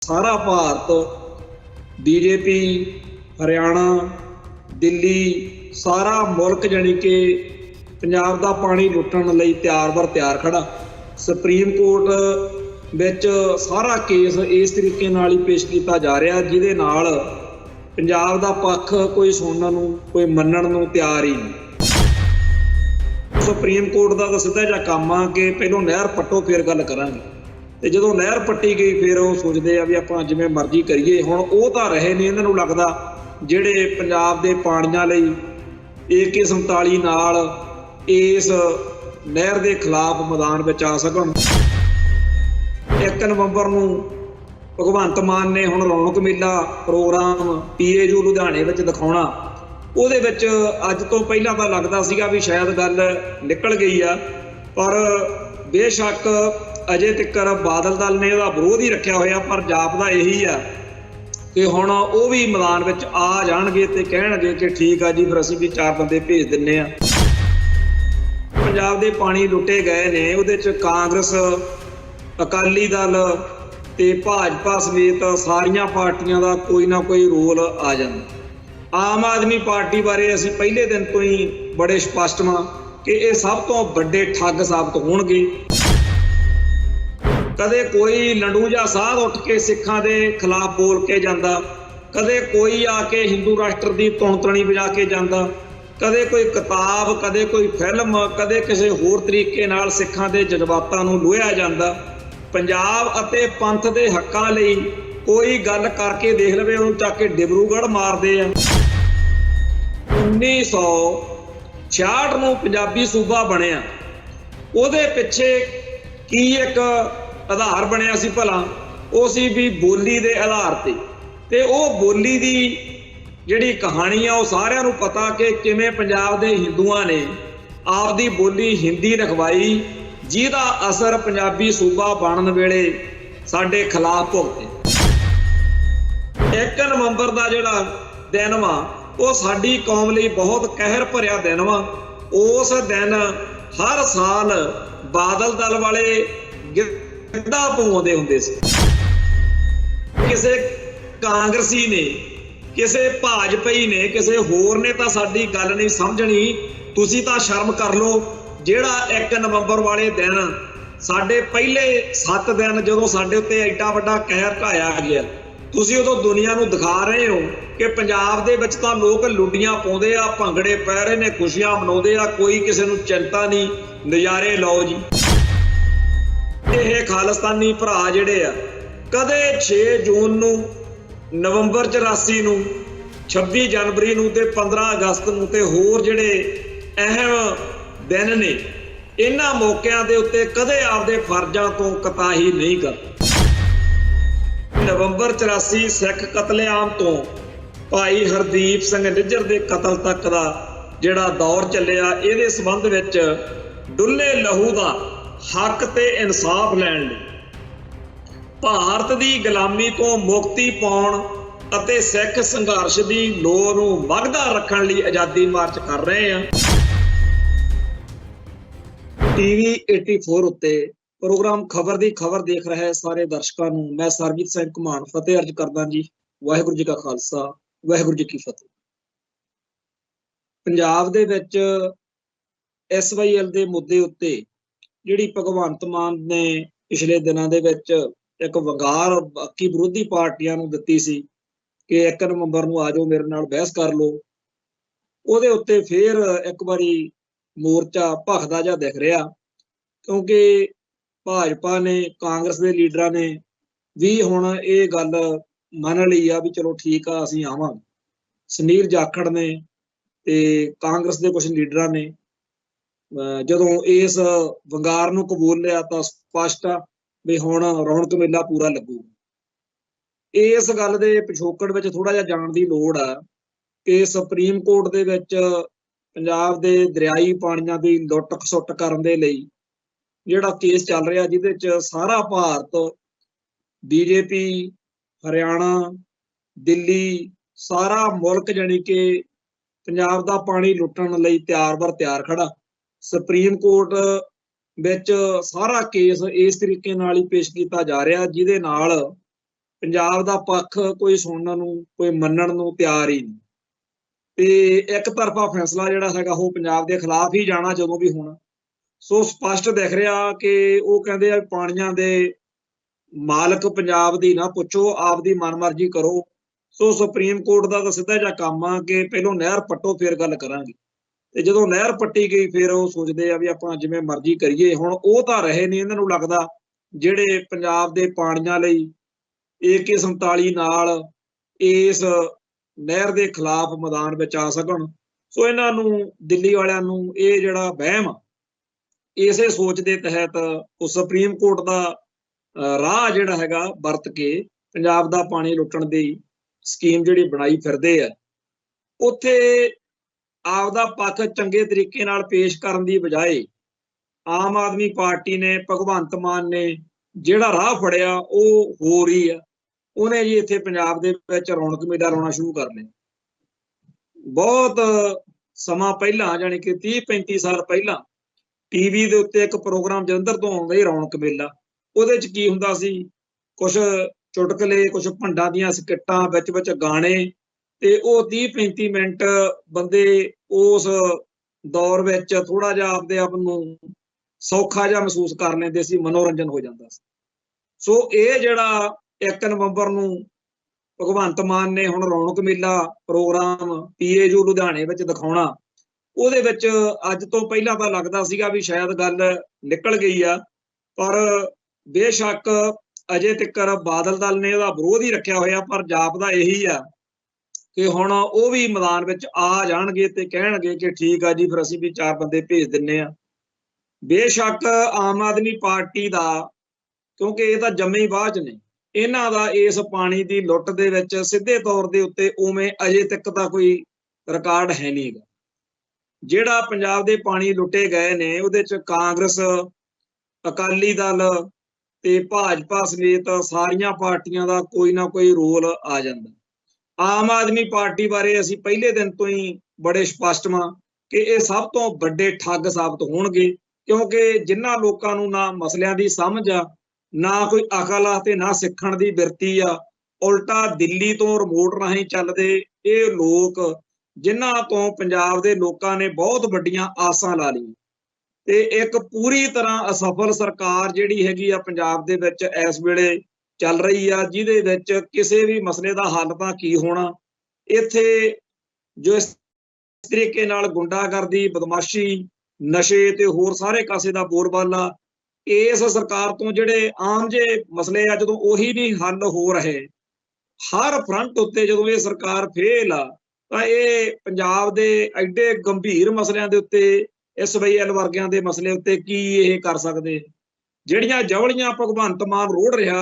सारा भारत बीजेपी हरियाणा दिल्ली सारा मुल्क जानी कि पंजाब का पानी लुटन लई तैयार बर तैयार खड़ा। सुप्रीम कोर्ट विच सारा केस इस तरीके नाल ही पेश किया जा रहा जिहदे नाल पंजाब का पक्ष कोई सुनने नूं कोई मन्नण नूं तैयार ही नहीं। सुप्रीम कोर्ट का तो सीधा जिहा काम आ कि पहलों नहर पट्टो फिर गल करांगे ते जदों नहर पट्टी गई फिर वो सोचते आ भी आपां जिवें मर्जी करिए। हुण वो तां रहे नहीं, इन्हां नूं लगदा जिहड़े पंजाब दे पाणीआं लई AK-47 नाल इस नहर के खिलाफ मैदान में आ सकन। 1 नवंबर नूं भगवंत मान ने हुण रौनक मेला प्रोग्राम PAU लुधियाणे विच दिखाउणा। ਉਹਦੇ ਵਿੱਚ ਅੱਜ ਤੋਂ ਪਹਿਲਾਂ ਤਾਂ ਲੱਗਦਾ ਸੀਗਾ ਵੀ ਸ਼ਾਇਦ ਗੱਲ ਨਿਕਲ ਗਈ ਆ, ਪਰ ਬੇਸ਼ੱਕ ਅਜੇ ਤੱਕ ਬਾਦਲ ਦਲ ਨੇ ਇਹਦਾ ਵਿਰੋਧ ਹੀ ਰੱਖਿਆ ਹੋਇਆ, ਪਰ ਜਾਪਦਾ ਇਹੀ ਆ ਕਿ ਹੁਣ ਉਹ ਵੀ ਮੈਦਾਨ ਵਿੱਚ ਆ ਜਾਣਗੇ ਤੇ ਕਹਿਣਗੇ ਕਿ ਠੀਕ ਆ ਜੀ ਫਿਰ ਅਸੀਂ ਵੀ 4 ਬੰਦੇ ਭੇਜ ਦਿੰਨੇ ਆ। ਪੰਜਾਬ ਦੇ ਪਾਣੀ ਲੁੱਟੇ ਗਏ ਨੇ, ਉਹਦੇ 'ਚ ਕਾਂਗਰਸ ਅਕਾਲੀ ਦਲ ਤੇ ਭਾਜਪਾ ਸਮੇਤ ਸਾਰੀਆਂ ਪਾਰਟੀਆਂ ਦਾ ਕੋਈ ਨਾ ਕੋਈ ਰੋਲ ਆ ਜਾਂਦਾ। आम आदमी पार्टी बारे असीं पहले दिन तो ही बड़े स्पष्ट हाँ कि ये सब तो बड़े ठग साबित होणगे। कदे कोई लंडू जा साध उठ के सिखां दे खिलाफ बोल के जांदा, कदे कोई आके हिंदू राष्ट्र की तौणतणी बजा के जांदा, कदे कोई किताब, कदे कोई फिल्म, कदे किसी होर तरीके नाल सिखां दे जज्बातां नूं लोहिया जांदा। पंजाब अते पंथ दे हक्कां लई कोई गल करके देख लवे उहनूं चक के डिब्रूगढ़ मारदे आ। 1966 ਨੂੰ ਪੰਜਾਬੀ ਸੂਬਾ ਬਣਿਆ, ਉਹਦੇ ਪਿੱਛੇ ਕੀ ਇੱਕ ਆਧਾਰ ਬਣਿਆ ਸੀ ਭਲਾ? ਉਹ ਸੀ ਵੀ ਬੋਲੀ ਦੇ ਆਧਾਰ ਤੇ ਉਹ ਬੋਲੀ ਦੀ ਜਿਹੜੀ ਕਹਾਣੀ ਆ ਉਹ ਸਾਰਿਆਂ ਨੂੰ ਪਤਾ ਕਿ ਕਿਵੇਂ ਪੰਜਾਬ ਦੇ ਹਿੰਦੂਆਂ ਨੇ ਆਪਦੀ ਬੋਲੀ ਹਿੰਦੀ ਰਖਵਾਈ, ਜਿਹਦਾ ਅਸਰ ਪੰਜਾਬੀ ਸੂਬਾ ਬਣਨ ਵੇਲੇ ਸਾਡੇ ਖਿਲਾਫ ਭੁਗਤੇ। 1 ਨਵੰਬਰ ਦਾ ਜਿਹੜਾ ਦਿਨ ਵਾ ਉਹ ਸਾਡੀ ਕੌਮ ਲਈ ਬਹੁਤ ਕਹਿਰ ਭਰਿਆ ਦਿਨ ਵਾ। ਉਸ ਦਿਨ ਹਰ ਸਾਲ ਬਾਦਲ ਦਲ ਵਾਲੇ ਗਿੱਧਾ ਪਾਉਂਦੇ ਹੁੰਦੇ ਸੀ। ਕਿਸੇ ਕਾਂਗਰਸੀ ਨੇ, ਕਿਸੇ ਭਾਜਪਾਈ ਨੇ, ਕਿਸੇ ਹੋਰ ਨੇ ਤਾਂ ਸਾਡੀ ਗੱਲ ਨਹੀਂ ਸਮਝਣੀ। ਤੁਸੀਂ ਤਾਂ ਸ਼ਰਮ ਕਰ ਲਓ, ਜਿਹੜਾ 1 ਨਵੰਬਰ ਵਾਲੇ ਦਿਨ ਸਾਡੇ ਪਹਿਲੇ 7 ਦਿਨ ਜਦੋਂ ਸਾਡੇ ਉੱਤੇ ਐਡਾ ਵੱਡਾ ਕਹਿਰ ਢਾਇਆ ਗਿਆ, ਤੁਸੀਂ ਉਦੋਂ ਦੁਨੀਆ ਨੂੰ ਦਿਖਾ ਰਹੇ ਹੋ ਕਿ ਪੰਜਾਬ ਦੇ ਵਿੱਚ ਤਾਂ ਲੋਕ ਲੁੱਡੀਆਂ ਪਾਉਂਦੇ ਆ, ਭੰਗੜੇ ਪੈ ਰਹੇ ਨੇ, ਖੁਸ਼ੀਆਂ ਮਨਾਉਂਦੇ ਆ, ਕੋਈ ਕਿਸੇ ਨੂੰ ਚਿੰਤਾ ਨਹੀਂ, ਨਜ਼ਾਰੇ ਲਓ ਜੀ। ਇਹ ਖਾਲਿਸਤਾਨੀ ਭਰਾ ਜਿਹੜੇ ਆ ਕਦੇ 6 ਜੂਨ ਨੂੰ, ਨਵੰਬਰ 84 ਨੂੰ, 26 ਜਨਵਰੀ ਨੂੰ ਤੇ 15 ਅਗਸਤ ਨੂੰ ਤੇ ਹੋਰ ਜਿਹੜੇ ਅਹਿਮ ਦਿਨ ਨੇ, ਇਹਨਾਂ ਮੌਕਿਆਂ ਦੇ ਉੱਤੇ ਕਦੇ ਆਪਦੇ ਫਰਜ਼ਾਂ ਤੋਂ ਕਤਾਹੀ ਨਹੀਂ ਕਰਦੇ। ਨਵੰਬਰ 84 ਸਿੱਖ ਕਤਲੇਆਮ ਤੋਂ ਭਾਈ ਹਰਦੀਪ ਸਿੰਘ ਨਿੱਜਰ ਦੇ ਕਤਲ ਤੱਕ ਦਾ ਜਿਹੜਾ ਦੌਰ ਚੱਲਿਆ, ਇਹਦੇ ਸੰਬੰਧ ਵਿੱਚ ਡੁੱਲੇ ਲਹੂ ਦਾ ਹੱਕ ਤੇ ਇਨਸਾਫ ਲੈਣ ਲਈ ਭਾਰਤ ਦੀ ਗੁਲਾਮੀ ਤੋਂ ਮੁਕਤੀ ਪਾਉਣ ਅਤੇ ਸਿੱਖ ਸੰਘਰਸ਼ ਦੀ ਲੋੜ ਨੂੰ ਵੱਧਦਾ ਰੱਖਣ ਲਈ ਆਜ਼ਾਦੀ ਮਾਰਚ ਕਰ ਰਹੇ ਹਾਂ। TV 84 ਉੱਤੇ प्रोग्राम खबर दी खबर देख रहे सारे दर्शकों को मैं सरबजीत सिंह घुमान फतेह अर्ज करदा जी। वाहिगुरू जी का खालसा, वाहिगुरू जी की फतेह। पंजाब दे विच SYL दे मुद्दे उत्ते जिहड़ी भगवंत मान ने पिछले दिनों दे विच एक वंगार बाकी विरोधी पार्टियां नूं दित्ती सी कि 1 नवंबर नूं आ जाओ मेरे नाल बहस कर लो, ਉਹਦੇ उत्ते फिर एक बारी मोर्चा भखदा जिहा दिख रहा, क्योंकि भाजपा ने, कांग्रेस के लीडर ने भी हुण ये गल मन ली आ भी चलो ठीक आ असीं आवांगे। सुनील जाखड़ ने ते कांग्रेस के कुछ लीडर ने जदों इस वंगार नूं कबूल लिया तो स्पष्ट आ भी हुण रौनक मेला पूरा लगूगा। इस गल दे पिछोकड़ विच थोड़ा जिहा जाण दी लोड़ आ कि सुप्रीम कोर्ट दे विच पंजाब दे दरियाई पाणीआं दी लुੱਟ खसुੱਟ करन दे लई ਜਿਹੜਾ ਕੇਸ ਚੱਲ ਰਿਹਾ, ਜਿਹਦੇ 'ਚ ਸਾਰਾ ਭਾਰਤ BJP ਹਰਿਆਣਾ ਦਿੱਲੀ ਸਾਰਾ ਮੁਲਕ ਜਾਣੀ ਕਿ ਪੰਜਾਬ ਦਾ ਪਾਣੀ ਲੁੱਟਣ ਲਈ ਤਿਆਰ ਬਰ ਤਿਆਰ ਖੜਾ। ਸੁਪਰੀਮ ਕੋਰਟ ਵਿੱਚ ਸਾਰਾ ਕੇਸ ਇਸ ਤਰੀਕੇ ਨਾਲ ਹੀ ਪੇਸ਼ ਕੀਤਾ ਜਾ ਰਿਹਾ ਜਿਹਦੇ ਨਾਲ पंजाब दा पक्ष कोई सुनने नूं कोई मन्नण नूं तैयार ही नहीं। ते एक तरफा फैसला जिहड़ा हैगा वो पंजाब दे खिलाफ ही जाना जदों भी होना। सो स्पष्ट दिख रहा कि वो कहंदे आ पाणियां दे मालक पंजाब दी ना पुछो, आपदी मनमर्जी करो। सो सुप्रीम कोर्ट दा तां सीधा जिहा काम आ कि पहलों नहर पट्टो फिर गल करांगे। ते जदों नहर पट्टी गई फिर वो सोचदे आ भी आपां जिवें मर्जी करिए। हुण वो तां रहे नहीं, इन्हां नूं लगदा ਜਿਹੜੇ पंजाब दे पाणियां लई AK-47 नाल इस नहर दे खिलाफ मैदान विच आ सकण। सो इन्हां नूं दिल्ली वालिआं नूं ਇਹ ਜਿਹੜਾ ਵਹਿਮ ਆ, ਇਸੇ ਸੋਚ ਦੇ ਤਹਿਤ ਉਹ ਸੁਪਰੀਮ ਕੋਰਟ ਦਾ ਰਾਹ ਜਿਹੜਾ ਹੈਗਾ ਵਰਤ ਕੇ ਪੰਜਾਬ ਦਾ ਪਾਣੀ ਲੁੱਟਣ ਦੀ ਸਕੀਮ ਜਿਹੜੀ ਬਣਾਈ ਫਿਰਦੇ ਆ। ਉੱਥੇ ਆਪਦਾ ਪੱਖ ਚੰਗੇ ਤਰੀਕੇ ਨਾਲ ਪੇਸ਼ ਕਰਨ ਦੀ ਬਜਾਏ आम आदमी पार्टी ने भगवंत मान ने जिहड़ा राह फड़िया वो हो रही है। उन्हें जी इत्थे पंजाब दे विच रौनक मेला लाउणा शुरू कर लिया। बहुत समा पहला जानी कि 30-35 साल पहला टीवी दे उत्ते एक प्रोग्राम जलंधर तो आउंदा ही रौनक मेला। उहदे च की हुंदा सी, कुछ चुटकले, कुछ भंडां दीयां स्किट्टां, विच विच गाणे, ते वो 30-35 मिनट बंदे उस दौर विच थोड़ा जिहा आपदे आप नूं सौखा जिहा महसूस कर लेंदे सी, मनोरंजन हो जाता सी। सो ये जिहड़ा 1 नवंबर नूं भगवंत मान ने हुण रौनक मेला प्रोग्राम PAU लुधियाणे विच दिखाउणा, ਉਹਦੇ ਵਿੱਚ ਅੱਜ ਤੋਂ ਪਹਿਲਾਂ ਤਾਂ ਲੱਗਦਾ ਸੀਗਾ ਵੀ ਸ਼ਾਇਦ ਗੱਲ ਨਿਕਲ ਗਈ ਆ, ਪਰ ਬੇਸ਼ੱਕ ਅਜੇ ਤੱਕ ਬਾਦਲ ਦਲ ਨੇ ਇਹਦਾ ਵਿਰੋਧ ਹੀ ਰੱਖਿਆ ਹੋਇਆ। ਪਰ ਜਾਪਦਾ ਇਹੀ ਆ ਕਿ ਹੁਣ ਉਹ ਵੀ ਮੈਦਾਨ ਵਿੱਚ ਆ ਜਾਣਗੇ ਤੇ ਕਹਿਣਗੇ ਕਿ ਠੀਕ ਆ ਜੀ, ਫਿਰ ਅਸੀਂ ਵੀ 4 ਬੰਦੇ ਭੇਜ ਦਿੰਨੇ ਆ। बेशक आम आदमी पार्टी का, क्योंकि ये तो जम्मे ही बाज ने, इन्हां दा इस पानी की लुट दे विच सीधे तौर दे उत्ते उवें अजे तक दा कोई रिकॉर्ड है नहीं गा। जिहड़ा पंजाब दे पानी लुटे गए ने उहदे च कांग्रेस, अकाली दल ते भाजपा समेत सारियां पार्टियां दा कोई ना कोई रोल आ जांदा। आम आदमी पार्टी बारे असीं पहले दिन तो ही बड़े स्पष्ट वां कि ये सब तो वड्डे ठग साबित होणगे, क्योंकि जिन्हां लोकां नूं ना मसलिਆਂ ਦੀ समझ आ, ना कोई अकल आ ते ना सिੱਖਣ ਦੀ ਬਿਰਤੀ आ, उल्टा दिल्ली तो रिमोट राਹੀਂ ਚੱਲਦੇ ਇਹ ਲੋਕ जिन्हां ਤੋਂ ਪੰਜਾਬ ਦੇ ਲੋਕਾਂ ਨੇ बहुत ਵੱਡੀਆਂ ਆਸਾਂ ਲਾ ਲਈਆਂ ਤੇ ਇੱਕ ਪੂਰੀ ਤਰ੍ਹਾਂ ਅਸਫਲ ਸਰਕਾਰ ਜਿਹੜੀ ਹੈਗੀ ਆ ਪੰਜਾਬ ਦੇ ਵਿੱਚ ਇਸ ਵੇਲੇ ਚੱਲ ਰਹੀ ਆ, ਜਿਹਦੇ ਵਿੱਚ ਕਿਸੇ ਵੀ ਮਸਲੇ ਦਾ ਹੱਲ ਤਾਂ ਕੀ ਹੋਣਾ। ਇੱਥੇ ਜੋ ਇਸ ਤਰੀਕੇ ਨਾਲ ਗੁੰਡਾਗਰਦੀ, ਬਦਮਾਸ਼ੀ, नशे ते होर सारे कासे दा बोलबाला, इस सरकार तो जिहड़े आम जे मसले आ जदों उही नहीं हल हो रहे, हर फ्रंट उत्ते जदों ये सरकार फेल आ तां ये पंजाब दे एडे गंभीर मसलिਆਂ ਦੇ उत्ते SYL वर्गिਆਂ ਦੇ मसले उत्ते की ਇਹ कर सकदे। ਜਿਹੜੀਆਂ ਜਵਲੀਆਂ ਭਗਵੰਤ ਮਾਨ ਰੋੜ ਰਿਹਾ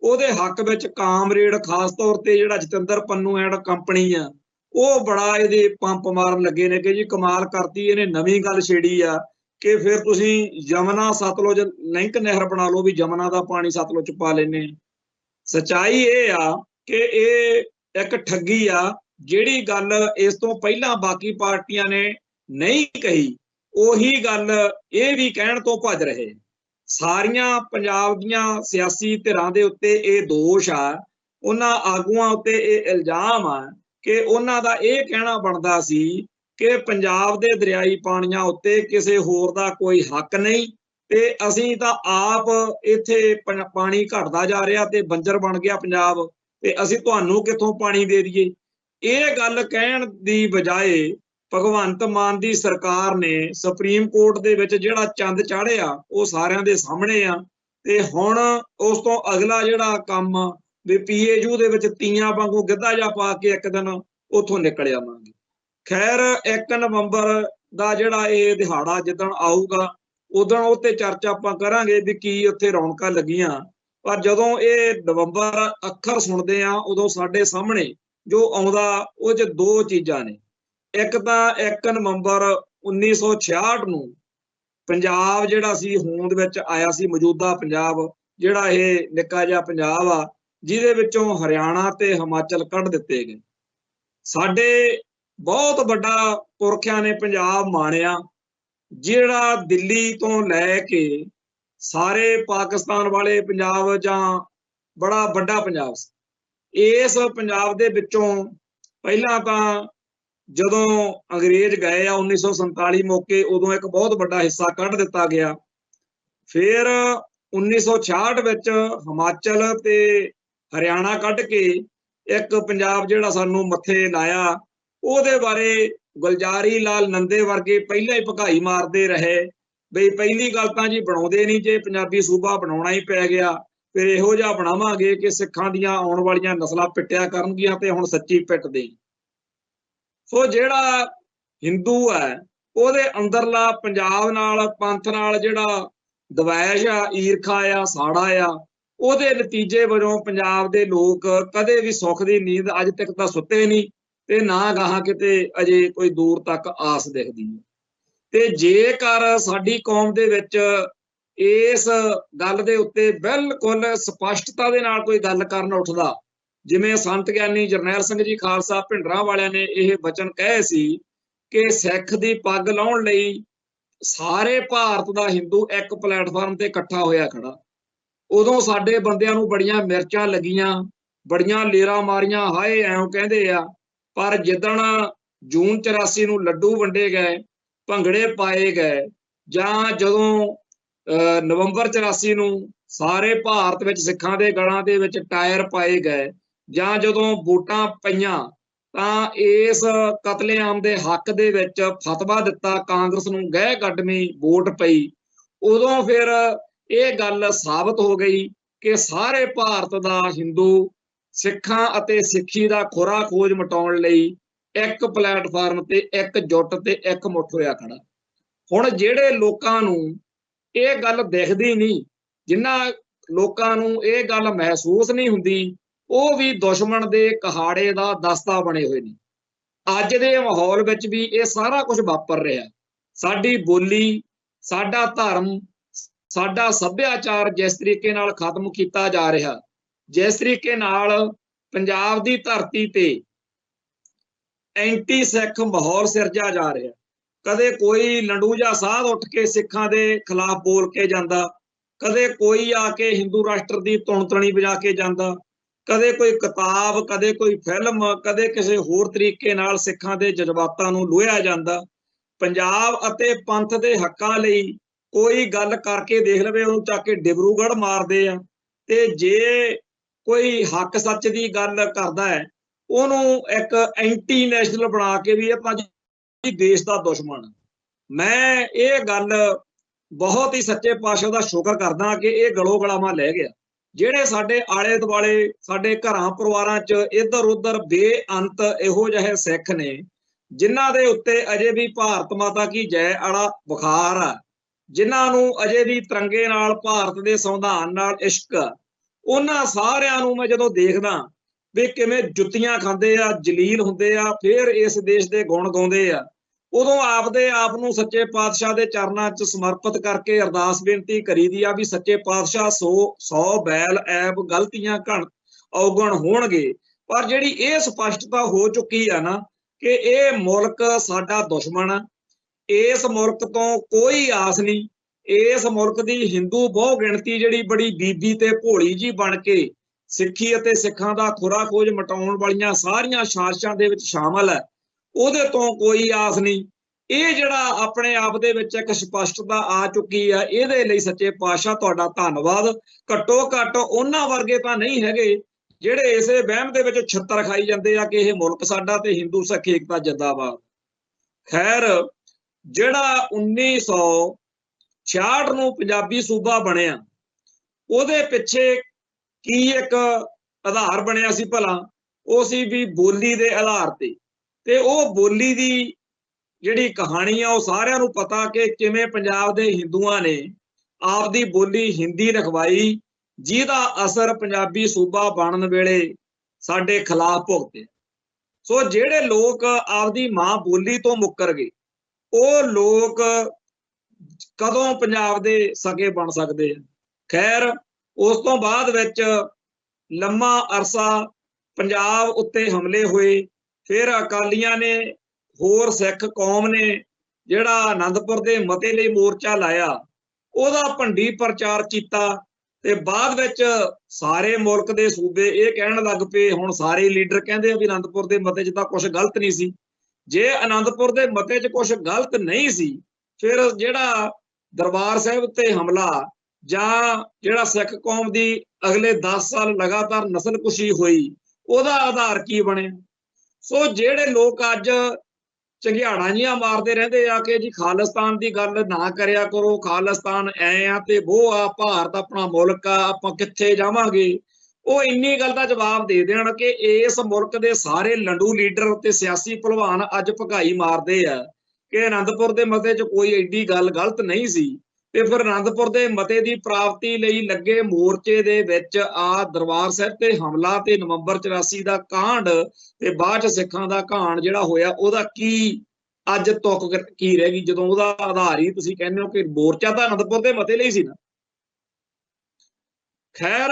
ਉਹਦੇ ਹੱਕ ਵਿੱਚ ਕਾਮਰੇਡ ਖਾਸ ਤੌਰ ਤੇ ਜਿਹੜਾ ਜਤਿੰਦਰ ਪੰਨੂ ਐਂਡ ਕੰਪਨੀ ਆ ਉਹ ਬੜਾ ਇਹਦੇ ਪੰਪ ਮਾਰਨ ਲੱਗੇ ਨੇ ਕਿ ਜੀ ਕਮਾਲ ਕਰਤੀ, ਇਹਨੇ ਨਵੀਂ ਗੱਲ ਛੇੜੀ ਆ ਕਿ ਫਿਰ ਤੁਸੀਂ ਯਮਨਾ ਸਤਲੁਜ ਲਿੰਕ ਨਹਿਰ ਬਣਾ ਲਓ ਵੀ ਯਮਨਾ ਦਾ ਪਾਣੀ ਸਤਲੁਜ ਚ ਪਾ ਲੈਨੇ। ਸੱਚਾਈ ਇਹ ਆ ਕਿ ਇਹ ਇੱਕ ਠੱਗੀ ਆ, ਜਿਹੜੀ ਗੱਲ ਇਸ ਤੋਂ ਪਹਿਲਾਂ ਬਾਕੀ ਪਾਰਟੀਆਂ ਨੇ ਨਹੀਂ ਕਹੀ ਉਹੀ ਗੱਲ ਇਹ ਵੀ ਕਹਿਣ ਤੋਂ ਭੱਜ ਰਹੇ। ਸਾਰੀਆਂ ਪੰਜਾਬ ਦੀਆਂ ਸਿਆਸੀ ਧਿਰਾਂ ਦੇ ਉੱਤੇ ਇਹ ਦੋਸ਼ ਆ, ਉਹਨਾਂ ਆਗੂਆਂ ਉੱਤੇ ਇਹ ਇਲਜ਼ਾਮ ਆ कि उन्हां दा ये कहना बनता सी कि पंजाब दे दरियाई पानियां उत्ते किसी होर दा कोई हक नहीं ते असीं तां आप इत्थे पानी घटदा जा रहा ते बंजर बन गया पंजाब ते असीं तुहानूं कित्थों पानी दे दईए। ये गल कहण दी बजाए भगवंत मान दी सरकार ने सुप्रीम कोर्ट दे विच जिहड़ा चंद चाढ़िया वो सारियां दे सामणे आ ते हुण उस तों अगला जिहड़ा काम भी PAU ਦੇ ਵਿੱਚ ਤੀਆਂ ਵਾਂਗੂ ਗਿੱਧਾ ਜਾ ਪਾ ਕੇ ਇੱਕ ਦਿਨ ਉੱਥੋਂ ਨਿਕਲ ਆਵਾਂਗੇ। ਖੈਰ 1 ਨਵੰਬਰ ਦਾ ਜਿਹੜਾ ਇਹ ਦਿਹਾੜਾ ਜਿੱਦਣ ਆਊਗਾ ਉਦੋਂ ਉੱਤੇ ਚਰਚਾ ਆਪਾਂ ਕਰਾਂਗੇ ਵੀ ਕੀ ਉੱਥੇ ਰੌਣਕਾਂ ਲੱਗੀਆਂ। ਪਰ ਜਦੋਂ ਇਹ ਨਵੰਬਰ ਅੱਖਰ ਸੁਣਦੇ ਆ ਉਦੋਂ ਸਾਡੇ ਸਾਹਮਣੇ ਜੋ ਆਉਂਦਾ ਉਹ 'ਚ 2 ਚੀਜ਼ਾਂ ਨੇ। ਇੱਕ ਤਾਂ 1 ਨਵੰਬਰ 1966 ਨੂੰ ਪੰਜਾਬ ਜਿਹੜਾ ਸੀ ਹੋਂਦ ਵਿੱਚ ਆਇਆ ਸੀ, ਮੌਜੂਦਾ ਪੰਜਾਬ ਜਿਹੜਾ ਇਹ ਨਿੱਕਾ ਜਿਹਾ ਪੰਜਾਬ ਆ ਜਿਹਦੇ ਵਿੱਚੋਂ ਹਰਿਆਣਾ ਤੇ ਹਿਮਾਚਲ ਕੱਢ ਦਿੱਤੇ ਗਏ। ਸਾਡੇ ਬਹੁਤ ਵੱਡਾ ਪੁਰਖਿਆਂ ਨੇ ਪੰਜਾਬ ਮਾਣਿਆ, ਜਿਹੜਾ ਦਿੱਲੀ ਤੋਂ ਲੈ ਕੇ ਸਾਰੇ ਪਾਕਿਸਤਾਨ ਵਾਲੇ ਪੰਜਾਬ ਜਾਂ ਬੜਾ ਵੱਡਾ ਪੰਜਾਬ ਸੀ। इस पंजाब दे विचों पहला तां जदों अंग्रेज गए आ 1947 मौके उदों एक बहुत बड़ा हिस्सा कढ़ दिता गया। फिर 1966 विच हिमाचल ते हरियाणा कढ़ के एक पंजाब जिहड़ा सानू मत्थे लाया। ਉਹਦੇ बारे गुलजारी लाल नंदे वर्गे पहले ही भकाई मारते रहे बई पहली गल तां जी बनाउंदे नहीं, जे पंजाबी सूबा बनाउणा ही पै गया फिर इहो जिहा बनावांगे कि सिखां दीआं आउण वालीआं नस्लां पिट्टिया करनगीआं ते हुण सच्ची पिटदे। सो जिहड़ा हिंदू है ਉਹਦੇ अंदरला पंजाब नाल पंथ नाल जिहड़ा दवैश आ, ईरखा आ, साड़ा आ, ਉਹਦੇ नतीजे वजों पंजाब दे लोग कदे भी सुख दी नींद अज तक तां सुत्ते नहीं ते ना गाहां किते अजे कोई दूर तक आस दिखदी है। ते जेकर साडी कौम दे विच इस गल दे उत्ते बिल्कुल स्पष्टता दे नाल कोई गल करन उठदा, जिवें संत ਗਿਆਨੀ ਜਰਨੈਲ ਸਿੰਘ जी खालसा भिंडरां वालियां ने यह वचन कहे सी कि सिख दी पग लाउण लई सारे भारत दा हिंदू एक प्लेटफार्म ते इकट्ठा होया खड़ा। उदों साडे बंदियां नूं बड़ियां मिर्चां लगियां, बड़ियां लेरा मारियां, हाए ऐं कहंदे आ। पर जिदण जून 84 नूं लड्डू वंडे गए, भंगड़े पाए गए, जां जदों नवंबर 84 नूं सारे भारत विच सिखां दे गलां दे विच टायर पाए गए, जां जदों वोटां पईयां तां इस कतलेआम दे हक दे विच फतवा दिता, कांग्रेस नूं गह कड्डमी वोट पई, उदों फिर ਇਹ गल साबित हो गई कि सारे भारत दा हिंदू सिखां अते सिक्खी दा खुरा खोज मटाउण लई एक प्लेटफार्म ते एक जुट ते एक मुठ होया खड़ा। हुण जिहड़े लोकां नूं ਇਹ गल दिखदी नहीं, जिन्हां लोकां नूं ਇਹ गल महसूस नहीं हुंदी, ਉਹ भी दुश्मन दे कहाड़े दा दस्ता बने हुए ने। अज दे माहौल विच भी ਇਹ सारा कुछ वापर रिहा। साडी बोली, साडा धर्म, साडा सभ्याचार जिस तरीके नाल खत्म किया जा रहा, जिस तरीके नाल पंजाब दी धरती ते एंटी सिख माहौल सिरजा जा रहा, कदे कोई लंडूजा साध उठ के सिखां दे खिलाफ बोल के जांदा, कदे कोई आके हिंदू राष्ट्र दी तुणतणी बजा के जांदा, कदे कोई किताब, कदे कोई फिल्म, कदे किसी होर तरीके नाल सिखां दे जज्बातां नूं लोहिया जांदा। पंजाब अते पंथ दे हक्कां लई कोई गल करके देख लवे उहनूं चक के डिब्रूगढ़ मारदे आ, ते जे कोई हक सच दी गल करदा है उहनूं एक एंटी नैशनल बना के भी ये देश दा दुश्मन। मैं ये गल बहुत ही सच्चे पातशाह दा शुक्र करदा कि ये गलो गलामा लै गया। ਜਿਹੜੇ ਸਾਡੇ ਆਲੇ ਦੁਆਲੇ ਸਾਡੇ ਘਰਾਂ ਪਰਿਵਾਰਾਂ 'ਚ ਇੱਧਰ ਉੱਧਰ ਬੇਅੰਤ ਇਹੋ ਜਿਹੇ ਸਿੱਖ ਨੇ ਜਿਨ੍ਹਾਂ ਦੇ ਉੱਤੇ ਅਜੇ ਵੀ ਭਾਰਤ ਮਾਤਾ ਕੀ ਜੈ ਵਾਲਾ ਬੁਖਾਰ ਆ, ਜਿਨ੍ਹਾਂ ਨੂੰ ਅਜੇ ਵੀ ਤਿਰੰਗੇ ਨਾਲ, ਭਾਰਤ ਦੇ ਸੰਵਿਧਾਨ ਨਾਲ ਇਸ਼ਕ ਆ, ਉਹਨਾਂ ਸਾਰਿਆਂ ਨੂੰ ਮੈਂ ਜਦੋਂ ਦੇਖਦਾ ਵੀ ਕਿਵੇਂ ਜੁੱਤੀਆਂ ਖਾਂਦੇ ਆ, ਜਲੀਲ ਹੁੰਦੇ ਆ, ਫਿਰ ਇਸ ਦੇਸ਼ ਦੇ ਗੁਣ ਗਾਉਂਦੇ ਆ, ਉਦੋਂ ਆਪਦੇ ਆਪ ਨੂੰ ਸੱਚੇ ਪਾਤਸ਼ਾਹ ਦੇ ਚਰਨਾਂ 'ਚ ਸਮਰਪਿਤ ਕਰਕੇ ਅਰਦਾਸ ਬੇਨਤੀ ਕਰੀਦੀ ਆ ਵੀ ਸੱਚੇ ਪਾਤਸ਼ਾਹ 100 ਬੈਲ ਐਬ ਗਲਤੀਆਂ ਘਣ ਔਗਣ ਹੋਣਗੇ, ਪਰ ਜਿਹੜੀ ਇਹ ਸਪਸ਼ਟਤਾ ਹੋ ਚੁੱਕੀ ਆ ਨਾ ਕਿ ਇਹ ਮੁਲਕ ਸਾਡਾ ਦੁਸ਼ਮਣ ਆ, ਇਸ ਮੁਲਕ ਤੋਂ ਕੋਈ ਆਸ ਨਹੀਂ। ਇਸ ਮੁਲਕ ਦੀ ਹਿੰਦੂ ਬਹੁ ਗਿਣਤੀ ਜਿਹੜੀ ਬੜੀ ਬੀਬੀ ਤੇ ਭੋਲੀ ਜੀ ਬਣ ਕੇ ਸਿੱਖੀ ਅਤੇ ਸਿੱਖਾਂ ਦਾ ਖੁਰਾ ਖੋਜ ਮਟਾਉਣ ਵਾਲੀਆਂ ਸਾਰੀਆਂ ਸਾਜ਼ਿਸ਼ਾਂ ਦੇ ਵਿੱਚ ਸ਼ਾਮਲ ਹੈ, ਉਹਦੇ ਤੋਂ ਕੋਈ ਆਸ ਨਹੀਂ। ਇਹ ਜਿਹੜਾ ਆਪਣੇ ਆਪ ਦੇ ਵਿੱਚ ਇੱਕ ਸਪਸ਼ਟਤਾ ਆ ਚੁੱਕੀ ਆ, ਇਹਦੇ ਲਈ ਸੱਚੇ ਪਾਤਸ਼ਾਹ ਤੁਹਾਡਾ ਧੰਨਵਾਦ। ਘੱਟੋ ਘੱਟ ਉਹਨਾਂ ਵਰਗੇ ਤਾਂ ਨਹੀਂ ਹੈਗੇ ਜਿਹੜੇ ਇਸੇ ਵਹਿਮ ਦੇ ਵਿੱਚ ਛਿੱਤਰ ਖਾਈ ਜਾਂਦੇ ਆ ਕਿ ਇਹ ਮੁਲਕ ਸਾਡਾ ਤੇ ਹਿੰਦੂ ਸਿੱਖ ਏਕਤਾ ਜਿੰਦਾਬਾਦ। ਖੈਰ, ਜਿਹੜਾ 1966 ਨੂੰ ਪੰਜਾਬੀ ਸੂਬਾ ਬਣਿਆ, ਉਹਦੇ ਪਿੱਛੇ ਕੀ ਇੱਕ ਆਧਾਰ ਬਣਿਆ ਸੀ ਭਲਾ? ਉਹ ਸੀ ਵੀ ਬੋਲੀ ਦੇ ਆਧਾਰ ਤੇ ਉਹ ਬੋਲੀ ਦੀ ਜਿਹੜੀ ਕਹਾਣੀ ਆ ਉਹ ਸਾਰਿਆਂ ਨੂੰ ਪਤਾ ਕਿ ਕਿਵੇਂ ਪੰਜਾਬ ਦੇ ਹਿੰਦੂਆਂ ਨੇ ਆਪਦੀ ਬੋਲੀ ਹਿੰਦੀ ਰਖਵਾਈ, ਜਿਹਦਾ ਅਸਰ ਪੰਜਾਬੀ ਸੂਬਾ ਬਣਨ ਵੇਲੇ ਸਾਡੇ ਖਿਲਾਫ ਭੁਗਤੇ। ਸੋ ਜਿਹੜੇ ਲੋਕ ਆਪਦੀ ਮਾਂ ਬੋਲੀ ਤੋਂ ਮੁੱਕਰ ਗਏ, ਉਹ ਲੋਕ ਕਦੋਂ ਪੰਜਾਬ ਦੇ ਸਕੇ ਬਣ ਸਕਦੇ ਆ? ਖੈਰ, ਉਸ ਤੋਂ ਬਾਅਦ ਵਿੱਚ ਲੰਮਾ ਅਰਸਾ ਪੰਜਾਬ ਉੱਤੇ ਹਮਲੇ ਹੋਏ, ਫਿਰ ਅਕਾਲੀਆਂ ਨੇ, ਹੋਰ ਸਿੱਖ ਕੌਮ ਨੇ ਜਿਹੜਾ ਆਨੰਦਪੁਰ ਦੇ ਮਤੇ ਲਈ ਮੋਰਚਾ ਲਾਇਆ, ਉਹਦਾ ਭੰਡੀ ਪ੍ਰਚਾਰ ਕੀਤਾ ਤੇ ਬਾਅਦ ਵਿੱਚ ਸਾਰੇ ਮੁਲਕ ਦੇ ਸੂਬੇ ਇਹ ਕਹਿਣ ਲੱਗ ਪਏ, ਹੁਣ ਸਾਰੇ ਲੀਡਰ ਕਹਿੰਦੇ ਆ ਵੀ ਆਨੰਦਪੁਰ ਦੇ ਮਤੇ 'ਚ ਤਾਂ ਕੁਝ ਗਲਤ ਨਹੀਂ ਸੀ। ਜੇ ਆਨੰਦਪੁਰ ਦੇ ਮਤੇ 'ਚ ਕੁਝ ਗਲਤ ਨਹੀਂ ਸੀ, ਫਿਰ ਜਿਹੜਾ ਦਰਬਾਰ ਸਾਹਿਬ ਤੇ ਹਮਲਾ ਜਾਂ ਜਿਹੜਾ ਸਿੱਖ ਕੌਮ ਦੀ ਅਗਲੇ 10 ਸਾਲ ਲਗਾਤਾਰ ਨਸਲਕੁਸ਼ੀ ਹੋਈ, ਉਹਦਾ ਆਧਾਰ ਕੀ ਬਣਿਆ? ਸੋ ਜਿਹੜੇ ਲੋਕ ਅੱਜ ਝੰਗਿਆੜਾਂ ਜੀਆਂ ਮਾਰਦੇ ਰਹਿੰਦੇ ਆ ਕਿ ਜੀ ਖਾਲਿਸਤਾਨ ਦੀ ਗੱਲ ਨਾ ਕਰਿਆ ਕਰੋ, ਖਾਲਿਸਤਾਨ ਐ ਆ ਤੇ ਉਹ ਆ, ਭਾਰਤ ਆਪਣਾ ਮੁਲਕ ਆ, ਆਪਾਂ ਕਿੱਥੇ ਜਾਵਾਂਗੇ, ਉਹ ਇੰਨੀ ਗੱਲ ਦਾ ਜਵਾਬ ਦੇ ਦੇਣ ਕਿ ਇਸ ਮੁਲਕ ਦੇ ਸਾਰੇ ਲੰਡੂ ਲੀਡਰ ਤੇ ਸਿਆਸੀ ਭਲਵਾਨ ਅੱਜ ਭਗਾਈ ਮਾਰਦੇ ਆ ਕਿ ਆਨੰਦਪੁਰ ਦੇ ਮਤੇ 'ਚ ਕੋਈ ਐਡੀ ਗੱਲ ਗਲਤ ਨਹੀਂ ਸੀ। ਤੇ ਫਿਰ ਆਨੰਦਪੁਰ ਦੇ ਮਤੇ ਦੀ ਪ੍ਰਾਪਤੀ ਲਈ ਲੱਗੇ ਮੋਰਚੇ ਦੇ ਵਿੱਚ ਆ ਦਰਬਾਰ ਸਾਹਿਬ ਤੇ ਹਮਲਾ ਤੇ ਨਵੰਬਰ 84 ਦਾ ਕਾਂਡ ਤੇ ਬਾਅਦ 'ਚ ਸਿੱਖਾਂ ਦਾ ਘਾਣ ਜਿਹੜਾ ਹੋਇਆ, ਉਹਦਾ ਕੀ ਅੱਜ ਤੁਕ ਕੀ ਰਹਿ ਗਈ, ਜਦੋਂ ਉਹਦਾ ਆਧਾਰ ਹੀ ਤੁਸੀਂ ਕਹਿੰਦੇ ਹੋ ਕਿ ਮੋਰਚਾ ਤਾਂ ਆਨੰਦਪੁਰ ਦੇ ਮਤੇ ਲਈ ਸੀ ਨਾ। ਖੈਰ,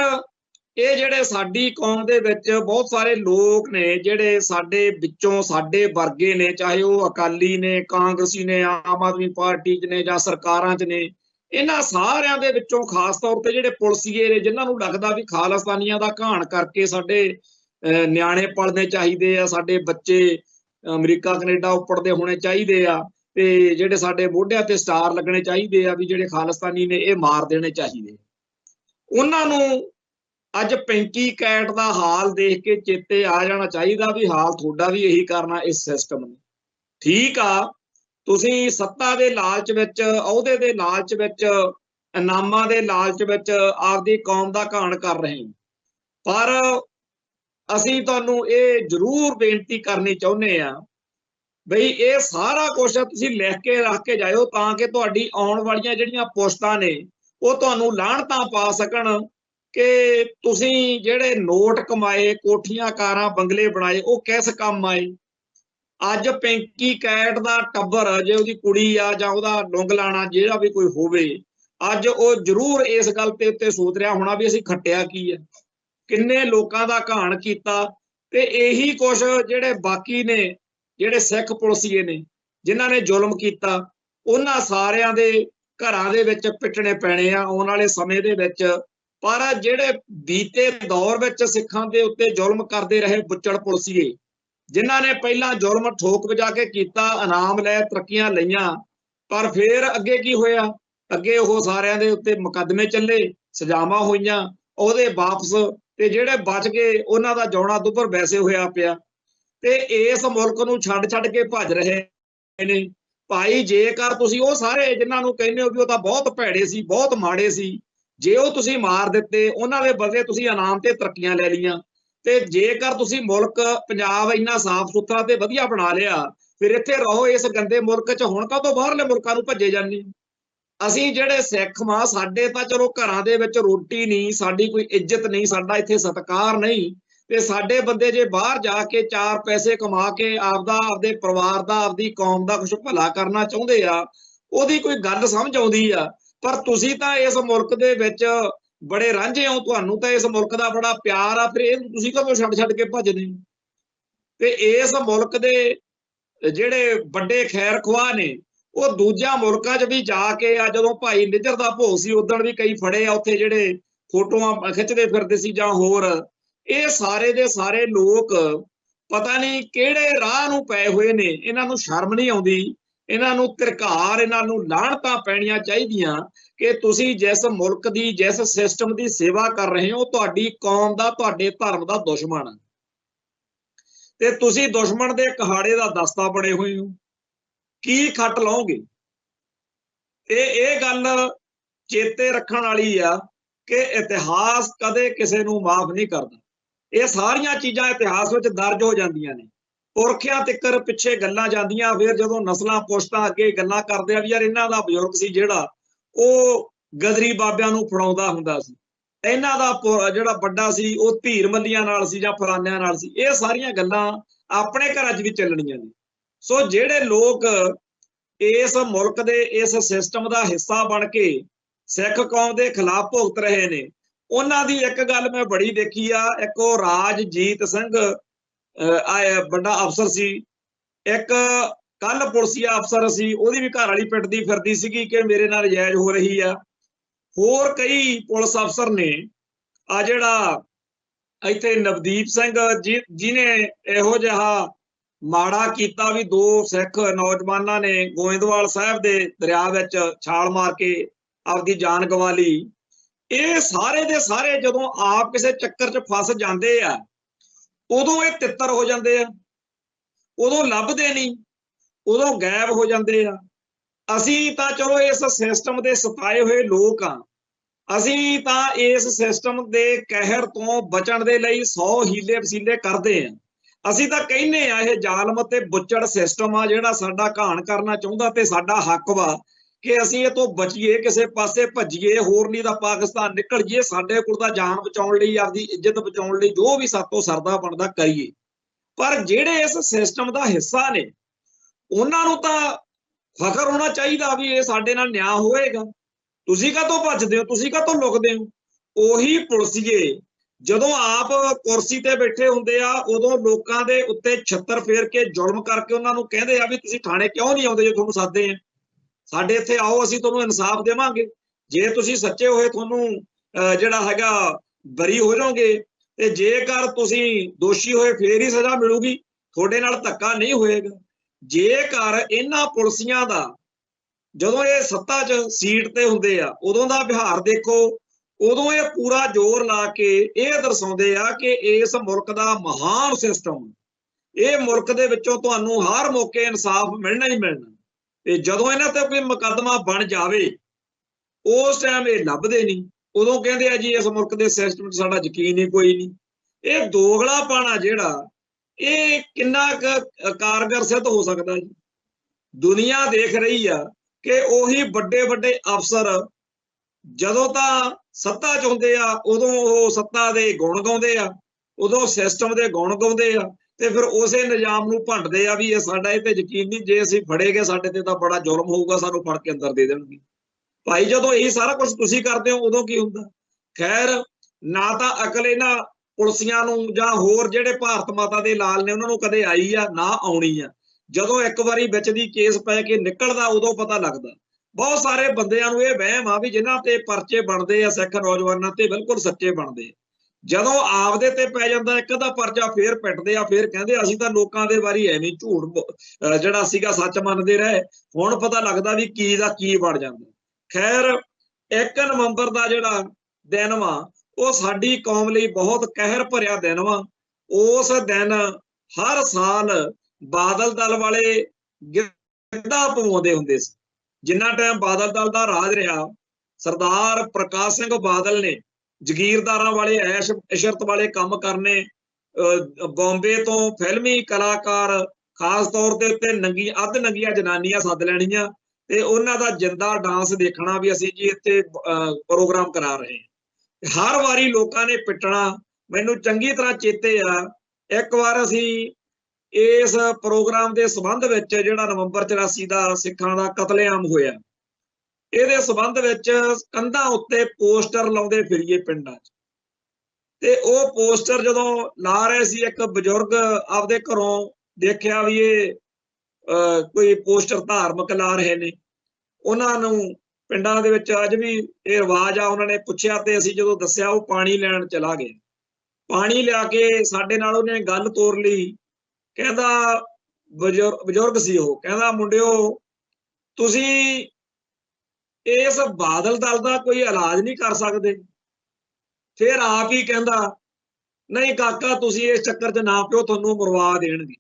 ਇਹ ਜਿਹੜੇ ਸਾਡੀ ਕੌਮ ਦੇ ਵਿੱਚ ਬਹੁਤ ਸਾਰੇ ਲੋਕ ਨੇ ਜਿਹੜੇ ਸਾਡੇ ਵਿੱਚੋਂ ਸਾਡੇ ਵਰਗੇ ਨੇ, ਚਾਹੇ ਉਹ ਅਕਾਲੀ ਨੇ, ਕਾਂਗਰਸੀ ਨੇ, ਆਮ ਆਦਮੀ ਪਾਰਟੀ 'ਚ ਨੇ ਜਾਂ ਸਰਕਾਰਾਂ 'ਚ ਨੇ, ਇਹਨਾਂ ਸਾਰਿਆਂ ਦੇ ਵਿੱਚੋਂ ਖਾਸ ਤੌਰ ਤੇ ਜਿਹੜੇ ਪੁਲਸੀਏ ਨੇ, ਜਿਨ੍ਹਾਂ ਨੂੰ ਲੱਗਦਾ ਵੀ ਖਾਲਿਸਤਾਨੀਆਂ ਦਾ ਘਾਣ ਕਰਕੇ ਸਾਡੇ ਨਿਆਣੇ ਪਲਣੇ ਚਾਹੀਦੇ ਆ, ਸਾਡੇ ਬੱਚੇ ਅਮਰੀਕਾ ਕੈਨੇਡਾ ਉੱਪੜਦੇ ਹੋਣੇ ਚਾਹੀਦੇ ਆ, ਤੇ ਜਿਹੜੇ ਸਾਡੇ ਮੋਢਿਆਂ ਤੇ ਸਟਾਰ ਲੱਗਣੇ ਚਾਹੀਦੇ ਆ, ਵੀ ਜਿਹੜੇ ਖਾਲਿਸਤਾਨੀ ਨੇ ਇਹ ਮਾਰ ਦੇਣੇ ਚਾਹੀਦੇ। ਉਹਨਾਂ ਨੂੰ ਅੱਜ ਪੈਂਕੀ ਕੈਟ ਦਾ ਹਾਲ ਦੇਖ ਕੇ ਚੇਤੇ ਆ ਜਾਣਾ ਚਾਹੀਦਾ ਵੀ ਹਾਲ ਤੁਹਾਡਾ ਵੀ ਇਹੀ ਕਰਨਾ ਇਸ ਸਿਸਟਮ ਨੇ। ਠੀਕ ਆ, ਤੁਸੀਂ ਸੱਤਾ ਦੇ ਲਾਲਚ ਵਿੱਚ, ਅਹੁਦੇ ਦੇ ਲਾਲਚ ਵਿੱਚ, ਇਨਾਮਾਂ ਦੇ ਲਾਲਚ ਵਿੱਚ ਆਪਦੀ ਕੌਮ ਦਾ ਘਾਣ ਕਰ ਰਹੇ ਹੋ, ਪਰ ਅਸੀਂ ਤੁਹਾਨੂੰ ਇਹ ਜ਼ਰੂਰ ਬੇਨਤੀ ਕਰਨੀ ਚਾਹੁੰਦੇ ਆ ਬਈ ਇਹ ਸਾਰਾ ਕੁਝ ਤੁਸੀਂ ਲਿਖ ਕੇ ਰੱਖ ਕੇ ਜਾਇਓ, ਤਾਂ ਕਿ ਤੁਹਾਡੀ ਆਉਣ ਵਾਲੀਆਂ ਜਿਹੜੀਆਂ ਪੁਸ਼ਤਾਂ ਨੇ ਉਹ ਤੁਹਾਨੂੰ ਲਾਹਣਤਾਂ ਪਾ ਸਕਣ ਕਿ ਤੁਸੀਂ ਜਿਹੜੇ ਨੋਟ ਕਮਾਏ, ਕੋਠੀਆਂ ਕਾਰਾਂ ਬੰਗਲੇ ਬਣਾਏ, ਉਹ ਕਿਸ ਕੰਮ ਆਏ। ਅੱਜ ਪੈਂਕੀ ਕੈਟ ਦਾ ਟੱਬਰ, ਜੇ ਉਹਦੀ ਕੁੜੀ ਆ ਜਾਂ ਉਹਦਾ ਡੁੰਗ ਲਾਣਾ ਜਿਹੜਾ ਵੀ ਕੋਈ ਹੋਵੇ, ਅੱਜ ਉਹ ਜ਼ਰੂਰ ਇਸ ਗੱਲ ਤੇ ਉੱਤੇ ਸੋਚ ਰਿਹਾ ਹੋਣਾ ਵੀ ਅਸੀਂ ਖੱਟਿਆ ਕੀ ਹੈ, ਕਿੰਨੇ ਲੋਕਾਂ ਦਾ ਘਾਣ ਕੀਤਾ। ਤੇ ਇਹੀ ਕੁਛ ਜਿਹੜੇ ਬਾਕੀ ਨੇ, ਜਿਹੜੇ ਸਿੱਖ ਪੁਲਸੀਏ ਨੇ ਜਿਨ੍ਹਾਂ ਨੇ ਜ਼ੁਲਮ ਕੀਤਾ, ਉਹਨਾਂ ਸਾਰਿਆਂ ਦੇ ਘਰਾਂ ਦੇ ਵਿੱਚ ਪਿੱਟਣੇ ਪੈਣੇ ਆ ਆਉਣ ਵਾਲੇ ਸਮੇਂ ਦੇ ਵਿੱਚ। ਪਰ ਜਿਹੜੇ ਬੀਤੇ ਦੌਰ ਵਿੱਚ ਸਿੱਖਾਂ ਦੇ ਉੱਤੇ ਜ਼ੁਲਮ ਕਰਦੇ ਰਹੇ ਬੁੱਚੜ ਪੁਲਸੀਏ, ਜਿਨ੍ਹਾਂ ਨੇ ਪਹਿਲਾਂ ਜ਼ੁਲਮ ਠੋਕ ਵਜਾ ਕੇ ਕੀਤਾ, ਇਨਾਮ ਲੈ, ਤਰੱਕੀਆਂ ਲਈਆਂ, ਪਰ ਫਿਰ ਅੱਗੇ ਕੀ ਹੋਇਆ? ਅੱਗੇ ਉਹ ਸਾਰਿਆਂ ਦੇ ਉੱਤੇ ਮੁਕੱਦਮੇ ਚੱਲੇ, ਸਜ਼ਾਵਾਂ ਹੋਈਆਂ, ਉਹਦੇ ਵਾਪਸ, ਤੇ ਜਿਹੜੇ ਬਚ ਗਏ ਉਹਨਾਂ ਦਾ ਜੌਣਾ ਦੁੱਭਰ ਵੈਸੇ ਹੋਇਆ ਪਿਆ ਤੇ ਇਸ ਮੁਲਕ ਨੂੰ ਛੱਡ ਕੇ ਭੱਜ ਰਹੇ ਨੇ। ਭਾਈ, ਜੇਕਰ ਤੁਸੀਂ ਉਹ ਸਾਰੇ ਜਿਨ੍ਹਾਂ ਨੂੰ ਕਹਿੰਦੇ ਹੋ ਵੀ ਉਹ ਤਾਂ ਬਹੁਤ ਭੈੜੇ ਸੀ, ਬਹੁਤ ਮਾੜੇ ਸੀ, ਜੇ ਉਹ ਤੁਸੀਂ ਮਾਰ ਦਿੱਤੇ, ਉਹਨਾਂ ਦੇ ਬਦਲੇ ਤੁਸੀਂ ਇਨਾਮ ਤੇ ਤਰੱਕੀਆਂ ਲੈ ਲਈਆਂ, ਤੇ ਜੇਕਰ ਤੁਸੀਂ ਮੁਲਕ ਪੰਜਾਬ ਇੰਨਾ ਸਾਫ਼ ਸੁਥਰਾ ਤੇ ਵਧੀਆ ਬਣਾ ਲਿਆ, ਫਿਰ ਇੱਥੇ ਰਹੋ ਇਸ ਗੰਦੇ ਮੁਲਕ 'ਚ, ਹੁਣ ਕਾਹਤੋਂ ਬਾਹਰਲੇ ਮੁਲਕਾਂ ਨੂੰ ਭੱਜੇ ਜਾਂਦੇ। ਅਸੀਂ ਜਿਹੜੇ ਸਿੱਖ ਮਾਂ, ਸਾਡੇ ਤਾਂ ਚਲੋ ਘਰਾਂ ਦੇ ਵਿੱਚ ਰੋਟੀ ਨਹੀਂ, ਸਾਡੀ ਕੋਈ ਇੱਜ਼ਤ ਨਹੀਂ, ਸਾਡਾ ਇੱਥੇ ਸਤਿਕਾਰ ਨਹੀਂ, ਤੇ ਸਾਡੇ ਬੰਦੇ ਜੇ ਬਾਹਰ ਜਾ ਕੇ 4 ਪੈਸੇ ਕਮਾ ਕੇ ਆਪਦਾ, ਆਪਦੇ ਪਰਿਵਾਰ ਦਾ, ਆਪਦੀ ਕੌਮ ਦਾ ਕੁਝ ਭਲਾ ਕਰਨਾ ਚਾਹੁੰਦੇ ਆ, ਉਹਦੀ ਕੋਈ ਗੱਲ ਸਮਝ ਆਉਂਦੀ ਆ। ਪਰ ਤੁਸੀਂ ਤਾਂ ਇਸ ਮੁਲਕ ਦੇ ਵਿੱਚ ਬੜੇ ਰਾਂਝੇ ਹੋ, ਤੁਹਾਨੂੰ ਤਾਂ ਇਸ ਮੁਲਕ ਦਾ ਬੜਾ ਪਿਆਰ ਆ, ਫਿਰ ਇਹ ਤੁਸੀਂ ਕਦੋਂ ਛੱਡ ਕੇ ਭੱਜਦੇ? ਤੇ ਇਸ ਮੁਲਕ ਦੇ ਜਿਹੜੇ ਵੱਡੇ ਖੈਰ ਖੁਆਹ ਨੇ, ਉਹ ਦੂਜਿਆਂ ਮੁਲਕਾਂ 'ਚ ਵੀ ਜਾ ਕੇ ਆ, ਜਦੋਂ ਭਾਈ ਨਿੱਜਰ ਦਾ ਭੋਗ ਸੀ ਉਦਣ ਵੀ ਕਈ ਫੜੇ ਆ ਉੱਥੇ, ਜਿਹੜੇ ਫੋਟੋਆਂ ਖਿੱਚਦੇ ਫਿਰਦੇ ਸੀ ਜਾਂ ਹੋਰ, ਇਹ ਸਾਰੇ ਦੇ ਸਾਰੇ ਲੋਕ ਪਤਾ ਨਹੀਂ ਕਿਹੜੇ ਰਾਹ ਨੂੰ ਪਏ ਹੋਏ ਨੇ। ਇਹਨਾਂ ਨੂੰ ਸ਼ਰਮ ਨਹੀਂ ਆਉਂਦੀ, ਇਹਨਾਂ ਨੂੰ ਧਿਰਕਾਰ, ਇਹਨਾਂ ਨੂੰ ਲਾਹਣਤਾਂ ਪੈਣੀਆਂ ਚਾਹੀਦੀਆਂ ਕਿ ਤੁਸੀਂ ਜਿਸ ਮੁਲਕ ਦੀ, ਜਿਸ ਸਿਸਟਮ ਦੀ ਸੇਵਾ ਕਰ ਰਹੇ ਹੋ, ਤੁਹਾਡੀ ਕੌਮ ਦਾ, ਤੁਹਾਡੇ ਧਰਮ ਦਾ ਦੁਸ਼ਮਣ, ਤੇ ਤੁਸੀਂ ਦੁਸ਼ਮਣ ਦੇ ਕਹਾੜੇ ਦਾ ਦਸਤਾ ਬਣੇ ਹੋਏ ਹੋ, ਕੀ ਖੱਟ ਲਾਓਗੇ? ਤੇ ਇਹ ਗੱਲ ਚੇਤੇ ਰੱਖਣ ਵਾਲੀ ਆ ਕਿ ਇਤਿਹਾਸ ਕਦੇ ਕਿਸੇ ਨੂੰ ਮਾਫ ਨਹੀਂ ਕਰਦਾ। ਇਹ ਸਾਰੀਆਂ ਚੀਜ਼ਾਂ ਇਤਿਹਾਸ ਵਿੱਚ ਦਰਜ ਹੋ ਜਾਂਦੀਆਂ ਨੇ, ਪੁਰਖਿਆਂ ਤਿੱਕਰ ਪਿੱਛੇ ਗੱਲਾਂ ਜਾਂਦੀਆਂ, ਫਿਰ ਜਦੋਂ ਨਸਲਾਂ ਪੁਸ਼ਤਾਂ ਅੱਗੇ ਗੱਲਾਂ ਕਰਦੇ ਆ ਵੀ ਯਾਰ ਇਹਨਾਂ ਦਾ ਬਜ਼ੁਰਗ ਸੀ ਜਿਹੜਾ ਉਹ ਗਦਰੀ ਬਾਬਿਆਂ ਨੂੰ ਫੜਾਉਂਦਾ ਹੁੰਦਾ ਸੀ, ਇਹਨਾਂ ਦਾ ਜਿਹੜਾ ਵੱਡਾ ਸੀ ਉਹ ਧੀਰ ਮੱਲੀਆਂ ਨਾਲ ਸੀ ਜਾਂ ਫਲਾਨਿਆਂ ਨਾਲ ਸੀ। ਇਹ ਸਾਰੀਆਂ ਗੱਲਾਂ ਆਪਣੇ ਘਰਾਂ 'ਚ ਵੀ ਚੱਲਣੀਆਂ ਨੇ। ਸੋ ਜਿਹੜੇ ਲੋਕ ਇਸ ਮੁਲਕ ਦੇ ਇਸ ਸਿਸਟਮ ਦਾ ਹਿੱਸਾ ਬਣ ਕੇ ਸਿੱਖ ਕੌਮ ਦੇ ਖਿਲਾਫ ਭੁਗਤ ਰਹੇ ਨੇ, ਉਹਨਾਂ ਦੀ ਇੱਕ ਗੱਲ ਮੈਂ ਬੜੀ ਦੇਖੀ ਆ। ਇੱਕ ਉਹ ਰਾਜਜੀਤ ਸਿੰਘ ਵੱਡਾ ਅਫਸਰ ਸੀ, ਇੱਕ ਕੱਲ ਪੁਲਸੀਆ ਅਫਸਰ ਸੀ, ਉਹਦੀ ਵੀ ਘਰ ਵਾਲੀ ਪਿੱਟਦੀ ਫਿਰਦੀ ਸੀਗੀ ਕਿ ਮੇਰੇ ਨਾਲ ਨਜਾਇਜ਼ ਹੋ ਰਹੀ ਆ। होर कई पुलिस अफसर ने आ जिहड़ा इत्थे नवदीप सिंह जिन्हें इहो जिहा माड़ा कीता भी दो सिख नौजवानों ने गोइंदवाल साहब दे दरिया विच छाल मार के आपदी जान गवा ली। ये सारे दे सारे जदों आप किसी चक्कर च फस जाते आ उदों ये तितर हो जाते आ, उदों लभदे नहीं, उदों गायब हो जाते आ। असी तां चलो इस सिस्टम दे सताए हुए लोग हाँ, असी तां इस सिस्टम दे कहर तो बचण दे लई 100 हीले वसीले करते हैं। असी तां कहने आ ये जालम ते बुच्चड़ सिस्टम आ जिहड़ा साडा घाण करना चाहुंदा ते साडा हक वा कि असी ये तो बचीए, किसी पासे भजीए, होर नहीं तां पाकिस्तान निकल जाइए, साडे कोल तां जान बचाउण लई, आपदी इज्जत बचाउण लई जो भी सातों सरदा बनदा करिए। पर जिहड़े इस सिस्टम दा हिस्सा ने उन्हां नूं तां फखर होना चाहिए भी ये साडे नाल न्याय होएगा। तुसीं काहतों भजदे हो, तुसीं काहतों लुकदे हो। ओही पुलिसिए जदों आप कुर्सी ते बैठे हुंदे आ उदों लोकां दे उत्ते छत्तर फेर के जुल्म करके उन्हां नूं कहंदे आ भी तुसीं थाणे क्यों नहीं आउंदे जे तुहानूं सददे आ, साडे इत्थे आओ असीं तुहानूं इंसाफ देवांगे। जे तुसीं सच्चे होए तुहानूं जिहड़ा हैगा बरी हो जाओगे, ते जेकर तुसीं दोषी होए फेर ही सज़ा मिलूगी, तुहाडे नाल धक्का नहीं होएगा। जेकर इन्हां पुलिसियां दा जदों ये सत्ता च सीट ते हुंदे आ उदों दा बिहार देखो, उदों ये पूरा जोर ला के ये दर्शाउंदे आ कि इस मुल्क दा महान सिस्टम, ये मुल्क दे विचों तुहानूं हर मौके इंसाफ मिलना ही मिलना। ते जदों इन्हां ते कोई मुकदमा बन जावे उस टाइम ये लभदे नहीं, उदों कहंदे आ जी इस मुल्क दे सिस्टम च साडा यकीन ही कोई नहीं। ये दोगलापन आ जिहड़ा ये किन्ना क कारगर सिद्ध हो सकदा जी। दुनिया देख रही आ कि ओही बड़े बड़े अफसर जदों तां सत्ता च हुंदे आ उदों ओह सत्ता दे गुण गाउंदे आ, उदों सिस्टम दे गुण गाउंदे आ, ते फिर उसे निजाम नूं भंडदे आ भी ये साडा इह ते यकीन नहीं, जे असीं फड़े गए साडे ते तां बड़ा जुल्म होऊगा, सानूं फड़ के अंदर दे देणगे। भाई जदों यही सारा कुछ तुसीं करदे हो उदों की हुंदा। खैर ना तां अकल इन्हां पुलिसियां नूं जां होर जिहड़े भारत माता दे लाल ने उन्हां नूं कदे आई आ ना आउणी आ। जदों एक वारी विच दी केस पै के निकलदा उदों पता लगदा। बहुत सारे बंदियां नूं इह वहम आ भी जिन्हां ते परचे बनदे आ सिख नौजवानां ते बिल्कुल सच्चे बनदे, जदों आपदे ते पै जांदा एक अद्धा परचा फेर पिटदे आ, फेर कहंदे असीं तां लोकां दे बारी ऐवें झूठ जिहड़ा सीगा सच मनदे रहे, हुण पता लगदा भी की दा की बण जांदा। खैर 1 नवंबर दा जिहड़ा दिन वा ਉਹ ਸਾਡੀ कौम ਲਈ बहुत कहर भरिया दिन वा। उस दिन हर साल बादल दल वाले गिद्धा पवाउंदे हुंदे सी। जिन्ना टाइम बादल दल दा राज रहा, सरदार प्रकाश सिंह बादल ने जगीरदारां वाले ऐश इशरत वाले काम करने, बॉम्बे तो फिल्मी कलाकार खास तौर ते उत्ते नंगी अध नंगियां जनानियां सद लैणियां ते उन्हां दा जिंदा डांस देखना भी असीं जी इत्थे प्रोग्राम करा रहे हैं। हर वारी लोकां ने पिटना। मैनूं चंगी तरह चेते आ एक बार असीं इस प्रोग्राम के संबंध विच जिहड़ा नवंबर 84 का सिखां दा कतलेआम होया, इहदे संबंध विच कंधां उत्ते पोस्टर लाउंदे फिरीए पिंडां च, ते ओह पोस्टर जदों ला रहे सी एक बजुर्ग आपदे घरों देखिया भी ये कोई पोस्टर धार्मिक ला रहे ने, उन्हां नूं पिंडां दे विच अज भी ये रिवाज आ। उन्होंने पुछया ते असीं जदों दस्सिया वो पानी लैण चला गए, पानी लिया के साडे नाल उहने गल तोर लई। कहंदा बजुर्ग सी ओह, कहंदा मुंडिओ तुसीं इस बादल दल दा कोई इलाज नहीं कर सकदे? फिर आप ही कहंदा नहीं काका तुसीं इस चक्कर च ना पिओ, तुहानूं मरवा देणगे।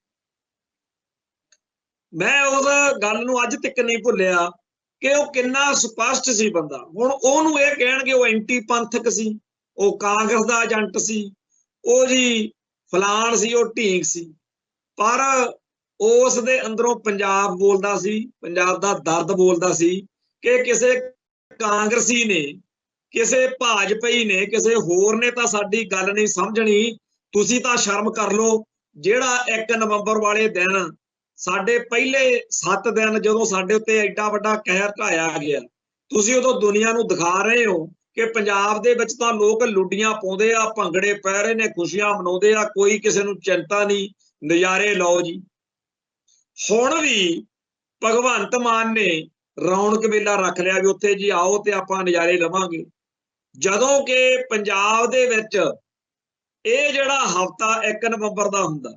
मैं उस गल नूं अज तक नहीं भुल्लिया कि वह किन्ना स्पष्ट सी बंदा। हुण ओहनूं इह कहणगे वो एंटी पंथक सी, वो कांग्रेस दा एजेंट सी, वो जी फलाण सी, वो ढींग सी, पर उस दे अंदरों पंजाब बोलदा सी, पंजाब दा दर्द बोलदा सी कि किसे कांग्रेसी ने, किसे भाजपाई ने, किसे होर ने तां साडी गल नहीं समझणी। तुसीं तां शर्म कर लो, जिहड़ा 1 नवंबर वाले दिन साडे पहले 7 दिन जदों साडे उत्ते एडा वड्डा कहर ढाया गया, तुसीं उदों दुनिया नूं दिखा रहे हो कि पंजाब दे विच तां लोक लुड्डियां पाउंदे आ, भंगड़े पै रहे ने, खुशियां मनाउंदे आ, कोई किसे नूं चिंता नहीं, नज़ारे लओ जी। हुण भी भगवंत मान ने ਰੌਣਕ ਮੇਲਾ ਰੱਖ ਲਿਆ ਵੀ ਉੱਥੇ ਜੀ ਆਓ ਤੇ ਆਪਾਂ ਨਜ਼ਾਰੇ ਲਵਾਂਗੇ। ਜਦੋਂ ਕਿ ਪੰਜਾਬ ਦੇ ਵਿੱਚ ਇਹ ਜਿਹੜਾ ਹਫ਼ਤਾ 1 ਨਵੰਬਰ ਦਾ ਹੁੰਦਾ,